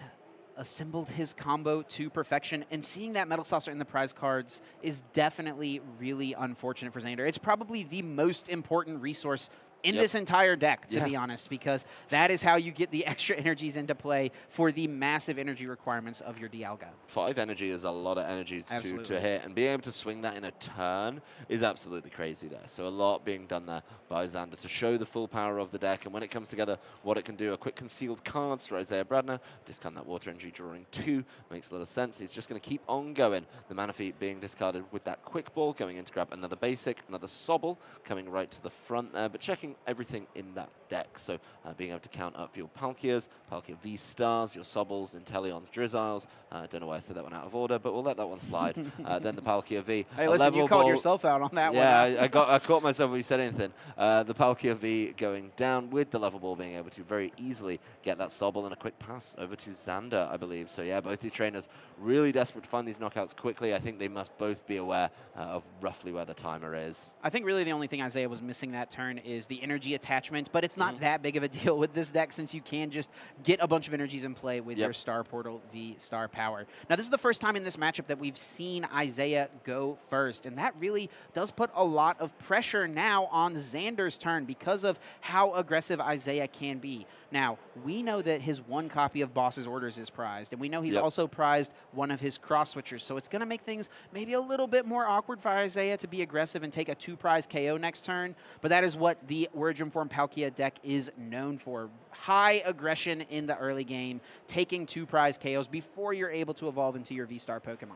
assembled his combo to perfection. And seeing that Metal Saucer in the prize cards is definitely really unfortunate for Xander. It's probably the most important resource in this entire deck, to be honest, because that is how you get the extra energies into play for the massive energy requirements of your Dialga. 5 energy is a lot of energy to hit, and being able to swing that in a turn is absolutely crazy there. So a lot being done there by Xander to show the full power of the deck, and when it comes together, what it can do. A quick concealed cards for Isaiah Bradner. Discount that water energy, drawing 2. Makes a lot of sense. He's just going to keep on going. The Mana Feet being discarded with that quick ball, going in to grab another basic, another Sobble, coming right to the front there, but checking everything in that deck. So being able to count up your Palkias, Palkia V-Stars, your Sobbles, Inteleons, Drizziles. I don't know why I said that one out of order, but we'll let that one slide. Then the Palkia V. Hey, listen, you called yourself out on that one. Yeah, I caught myself when you said anything. The Palkia V going down with the level ball being able to very easily get that Sobble and a quick pass over to Xander, I believe. So yeah, both these trainers really desperate to find these knockouts quickly. I think they must both be aware of roughly where the timer is. I think really the only thing Isaiah was missing that turn is the energy attachment, but it's not that big of a deal with this deck since you can just get a bunch of energies in play with your Star Portal V Star power. Now, this is the first time in this matchup that we've seen Isaiah go first, and that really does put a lot of pressure now on Xander's turn because of how aggressive Isaiah can be. Now, we know that his 1 copy of Boss's Orders is prized, and we know he's also prized one of his cross switchers, so it's going to make things maybe a little bit more awkward for Isaiah to be aggressive and take a 2-prize KO next turn, but that is what the Origin Form Palkia deck is known for. High aggression in the early game, taking 2-prize KOs before you're able to evolve into your V-Star Pokemon.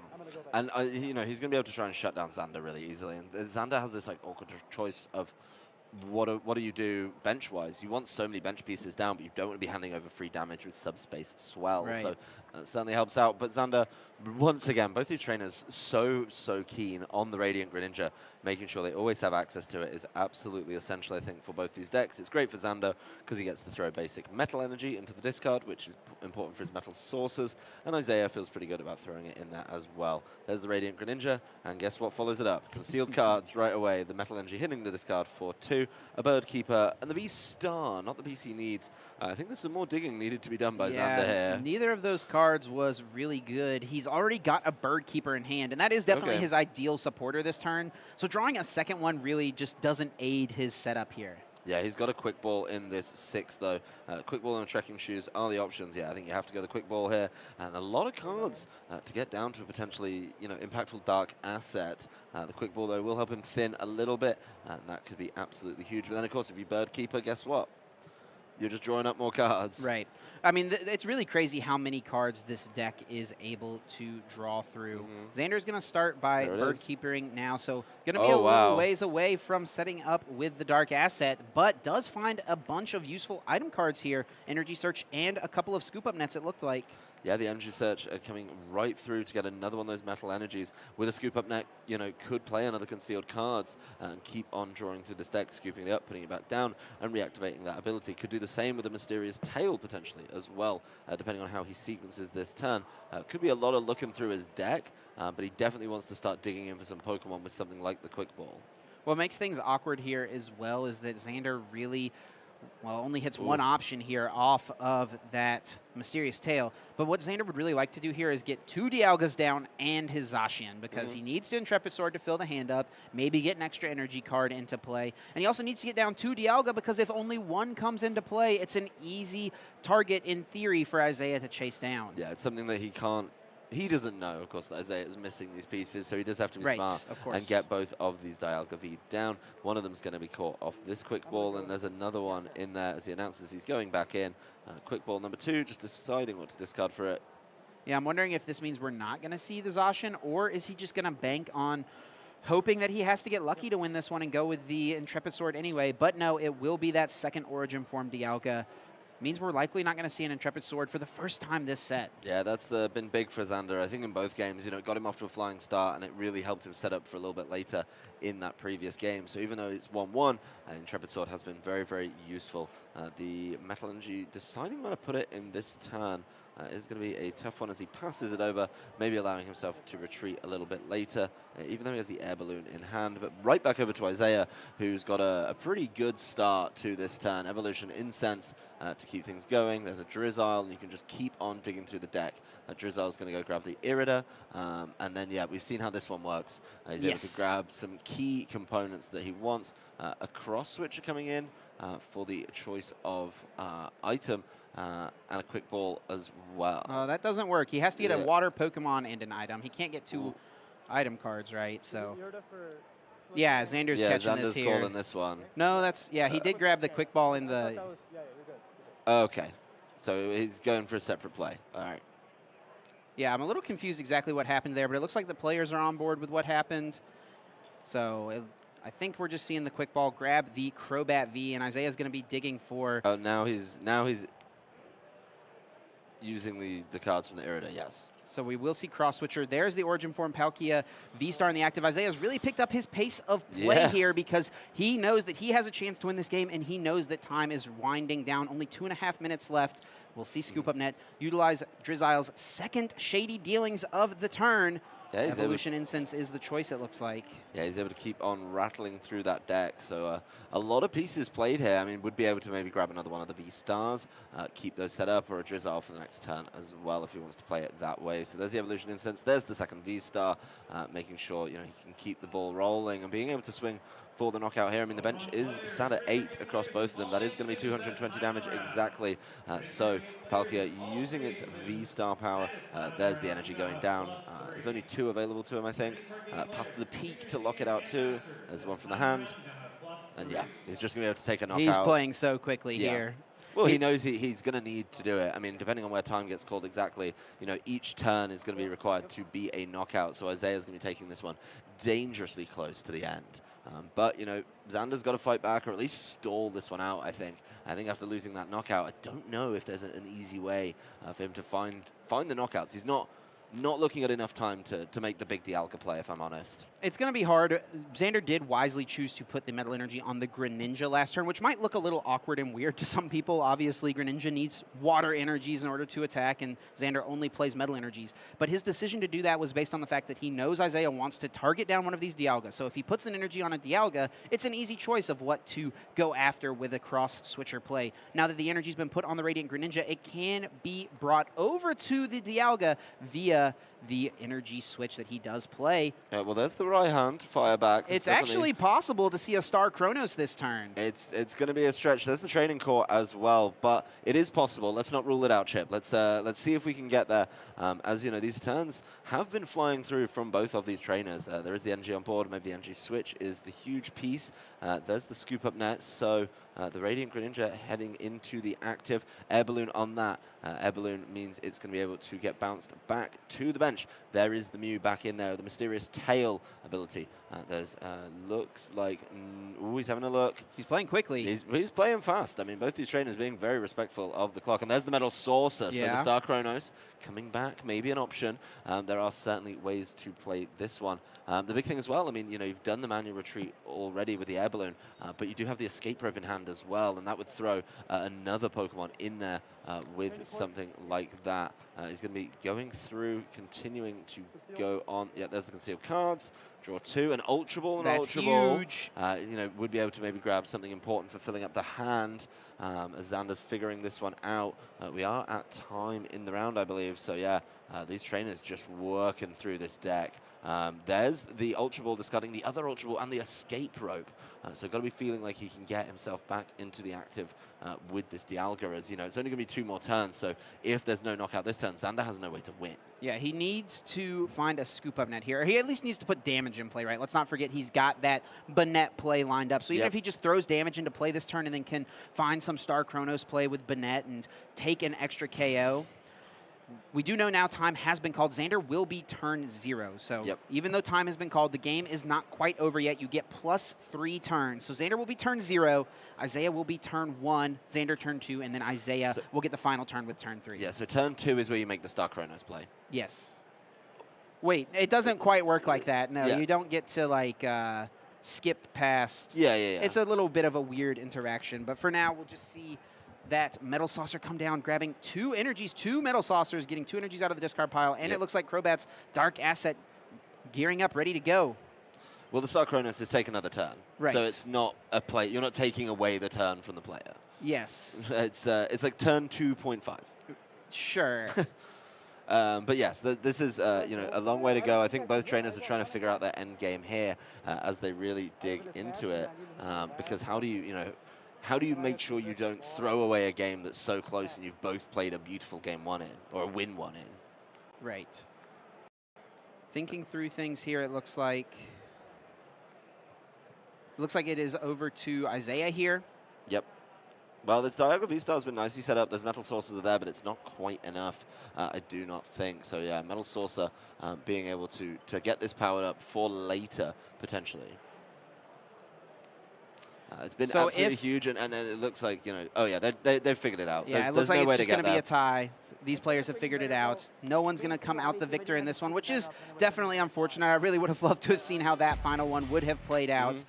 And, you know, he's going to be able to try and shut down Xander really easily, and Xander has this, like, awkward choice of what do you do bench-wise? You want so many bench pieces down, but you don't want to be handing over free damage with subspace swell. Right. So that certainly helps out. But Xander, once again, both these trainers so keen on the Radiant Greninja, making sure they always have access to it is absolutely essential, I think, for both these decks. It's great for Xander because he gets to throw basic metal energy into the discard, which is important for his metal sources, and Isaiah feels pretty good about throwing it in there as well. There's the Radiant Greninja, and guess what follows it up? Concealed cards right away. The metal energy hitting the discard for 2, a Bird Keeper, and the V-Star, not the piece he needs. I think there's some more digging needed to be done by Xander here. Neither of those cards was really good. He's already got a Bird Keeper in hand, and that is definitely his ideal supporter this turn. So drawing a second one really just doesn't aid his setup here. Yeah, he's got a Quick Ball in this 6, though. Quick Ball and Trekking Shoes are the options. Yeah, I think you have to go the Quick Ball here. And a lot of cards to get down to a potentially, impactful Dark asset. The Quick Ball, though, will help him thin a little bit, and that could be absolutely huge. But then, of course, if you Bird Keeper, guess what? You're just drawing up more cards. Right. I mean, it's really crazy how many cards this deck is able to draw through. Xander's going to start by Bird Keepering now, so going to be a little ways away from setting up with the Dark Asset, but does find a bunch of useful item cards here. Energy Search and a couple of Scoop Up Nets, it looked like. Yeah, the Energy Search coming right through to get another one of those metal energies. With a Scoop Up Net, could play another concealed cards and keep on drawing through this deck, scooping it up, putting it back down, and reactivating that ability. Could do the same with a Mysterious Tail, potentially, as well, depending on how he sequences this turn. Could be a lot of looking through his deck, but he definitely wants to start digging in for some Pokemon with something like the Quick Ball. What makes things awkward here as well is that Xander really well, only hits one option here off of that Mysterious Tail. But what Xander would really like to do here is get 2 Dialgas down and his Zacian, because he needs to Intrepid Sword to fill the hand up, maybe get an extra energy card into play. And he also needs to get down 2 Dialga, because if only one comes into play, it's an easy target in theory for Isaiah to chase down. Yeah, it's something that he doesn't know, of course, that Isaiah is missing these pieces, so he does have to be smart and get both of these Dialga V down. One of them's going to be caught off this quick ball, and there's another one in there as he announces he's going back in. Quick ball number 2, just deciding what to discard for it. Yeah, I'm wondering if this means we're not going to see the Zacian, or is he just going to bank on hoping that he has to get lucky to win this one and go with the Intrepid Sword anyway. But no, it will be that second Origin Form Dialga. Means we're likely not going to see an Intrepid Sword for the first time this set. Yeah, that's been big for Xander. I think in both games, it got him off to a flying start, and it really helped him set up for a little bit later in that previous game. So even though it's 1-1, Intrepid Sword has been very, very useful. The Metal Energy deciding where to put it in this turn is going to be a tough one as he passes it over, maybe allowing himself to retreat a little bit later, even though he has the Air Balloon in hand. But right back over to Isaiah, who's got a pretty good start to this turn. Evolution, Incense to keep things going. There's a Drizzile, and you can just keep on digging through the deck. Drizzile's going to go grab the Irida, and then, yeah, we've seen how this one works. He's able to grab some key components that he wants. A cross switcher coming in for the choice of item, and a quick ball as well. Oh, that doesn't work. He has to get a water Pokemon and an item. He can't get 2 item cards, right? So, yeah, Xander's catching this here. Xander's calling this one. No, that's, yeah, he did grab the quick ball in the... Okay, so he's going for a separate play. All right. Yeah, I'm a little confused exactly what happened there, but it looks like the players are on board with what happened. So I think we're just seeing the quick ball grab the Crobat V, and Isaiah's going to be digging for... Oh, now he's using the cards from the Irida, yes. So we will see Cross Switcher. There's the Origin Form Palkia V-Star in the active. Isaiah's really picked up his pace of play here, because he knows that he has a chance to win this game, and he knows that time is winding down. Only 2.5 minutes left. We'll see Scoop Up Net utilize Drizzile's second Shady Dealings of the turn. Yeah, Evolution Incense is the choice, it looks like. Yeah, he's able to keep on rattling through that deck. So a lot of pieces played here. I mean, would be able to maybe grab another one of the V-Stars, keep those set up, or a Drizzile for the next turn as well if he wants to play it that way. So there's the Evolution Incense. There's the second V-Star, making sure he can keep the ball rolling and being able to swing for the knockout here. I mean, the bench is sat at 8 across both of them. That is going to be 220 damage exactly. So Palkia using its V-Star power. There's the energy going down. There's only 2 available to him, I think. Path to the Peak to lock it out too. There's one from the hand. And yeah, he's just going to be able to take a knockout. He's playing so quickly here. Well, he knows he's going to need to do it. I mean, depending on where time gets called exactly, each turn is going to be required to be a knockout. So Isaiah's going to be taking this one dangerously close to the end. But, Xander's got to fight back, or at least stall this one out, I think. I think after losing that knockout, I don't know if there's an easy way for him to find the knockouts. He's not looking at enough time to make the big Dialga play, if I'm honest. It's going to be hard. Xander did wisely choose to put the Metal Energy on the Greninja last turn, which might look a little awkward and weird to some people. Obviously, Greninja needs water energies in order to attack, and Xander only plays Metal Energies. But his decision to do that was based on the fact that he knows Isaiah wants to target down one of these Dialga. So if he puts an energy on a Dialga, it's an easy choice of what to go after with a cross-switcher play. Now that the energy's been put on the Radiant Greninja, it can be brought over to the Dialga via the energy switch that he does play. Well, there's the right hand, fire back. It's actually possible to see a Star Chronos this turn. It's going to be a stretch. There's the training core as well, but it is possible. Let's not rule it out, Chip. Let's see if we can get there. As you know, these turns have been flying through from both of these trainers. There is the energy on board. Maybe the energy switch is the huge piece. There's the Scoop Up Net. So the Radiant Greninja heading into the active. Air Balloon on that. Air Balloon means it's going to be able to get bounced back to the bench. There is the Mew back in there, the Mysterious Tail ability. There's looks like, he's having a look. He's playing quickly. He's playing fast. I mean, both these trainers being very respectful of the clock. And there's the Metal Saucer, so the Star Chronos coming back, maybe an option. There are certainly ways to play this one. The big thing as well, I mean, you've done the manual retreat already with the Air Balloon, but you do have the Escape Rope in hand as well, and that would throw another Pokemon in there with something like that. He's going to be going through, continuing to go on. Yeah, there's the concealed cards. Draw 2, an Ultra Ball, That's huge. Would be able to maybe grab something important for filling up the hand. as Xander's figuring this one out. We are at time in the round, I believe. So yeah, these trainers just working through this deck. There's the Ultra Ball discarding the other Ultra Ball and the escape rope. So got to be feeling like he can get himself back into the active with this Dialga, as you know, it's only going to be 2 more turns. So if there's no knockout this turn, Xander has no way to win. Yeah, he needs to find a scoop up net here. He at least needs to put damage in play, right? Let's not forget he's got that Banette play lined up. So even if he just throws damage into play this turn and then can find some Star Chronos play with Banette and take an extra KO. We do know now time has been called. Xander will be turn 0. So even though time has been called, the game is not quite over yet. You get +3 turns. So Xander will be turn 0. Isaiah will be turn 1. Xander turn 2. And then Isaiah will get the final turn with turn 3. Yeah, so turn 2 is where you make the Star Chronos play. Yes. Wait, it doesn't quite work like that. No, you don't get to, like, skip past. Yeah. It's a little bit of a weird interaction. But for now, we'll just see that Metal Saucer come down, grabbing 2 energies, 2 Metal Saucers, getting 2 energies out of the discard pile, and it looks like Crobat's Dark Asset gearing up, ready to go. Well, the Star Chronos is take another turn. Right. So it's not a play. You're not taking away the turn from the player. Yes. It's like turn 2.5. Sure. But yes, this is you know, a long way to go. I think both trainers are trying to figure out their end game here as they really dig into it. Because how do you make sure you don't throw away a game that's so close and you've both played a beautiful game 1 in, or a win 1 in? Right. Thinking through things here, it looks like it is over to Isaiah here. Yep. Well, this Dialga V-Star has been nicely set up. Those Metal Saucers are there, but it's not quite enough, I do not think. So yeah, Metal Saucer being able to get this powered up for later, potentially. It's been absolutely huge, and it looks like, you know, oh yeah, they've figured it out. Yeah, it looks like it's just going to be a tie. These players have figured it out. No one's going to come out the victor in this one, which is definitely unfortunate. I really would have loved to have seen how that final one would have played out.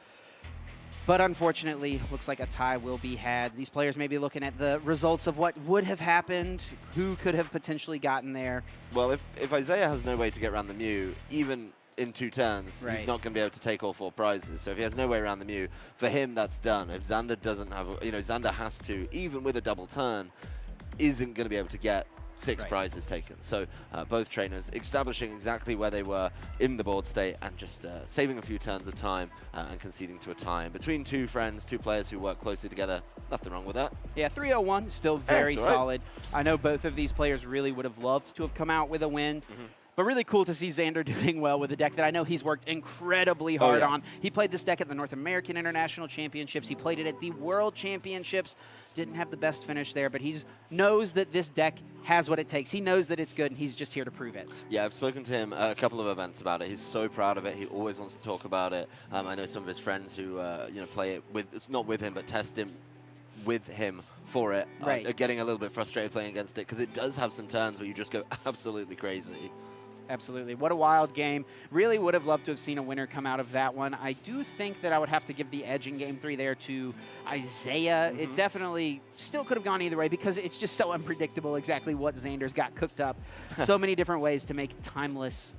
But unfortunately, looks like a tie will be had. These players may be looking at the results of what would have happened, who could have potentially gotten there. Well, if Isaiah has no way to get around the Mew, even in 2 turns, he's not going to be able to take all 4 prizes. So if he has no way around the Mew, for him, that's done. If Xander doesn't have, you know, Xander has to, even with a double turn, isn't going to be able to get 6 prizes taken. So both trainers establishing exactly where they were in the board state and just saving a few turns of time and conceding to a tie. Between 2 friends, 2 players who work closely together, nothing wrong with that. Yeah, 301, still very solid. I know both of these players really would have loved to have come out with a win. But really cool to see Xander doing well with a deck that I know he's worked incredibly hard on. He played this deck at the North American International Championships. He played it at the World Championships. Didn't have the best finish there, but he knows that this deck has what it takes. He knows that it's good, and he's just here to prove it. Yeah, I've spoken to him a couple of events about it. He's so proud of it. He always wants to talk about it. I know some of his friends who you know, play it with, it's not with him, but test him with him for it. Are getting a little bit frustrated playing against it because it does have some turns where you just go absolutely crazy. Absolutely. What a wild game. Really would have loved to have seen a winner come out of that one. I do think that I would have to give the edge in Game 3 there to Isaiah. It definitely still could have gone either way because it's just so unpredictable exactly what Xander's got cooked up. So many different ways to make Timeless,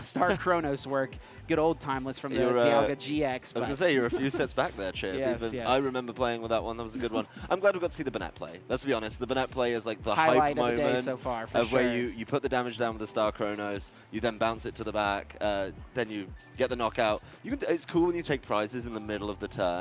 Star Chronos work. Good old Timeless from the Dialga GX. I was going to say, you're a few sets back there, Chip. Yes. I remember playing with that one. That was a good one. I'm glad we got to see the Banette play. Let's be honest. The Banette play is like the highlight hype of the moment day so far, of where you put the damage down with the Star Chronos, you then bounce it to the back, then you get the knockout. It's cool when you take prizes in the middle of the turn.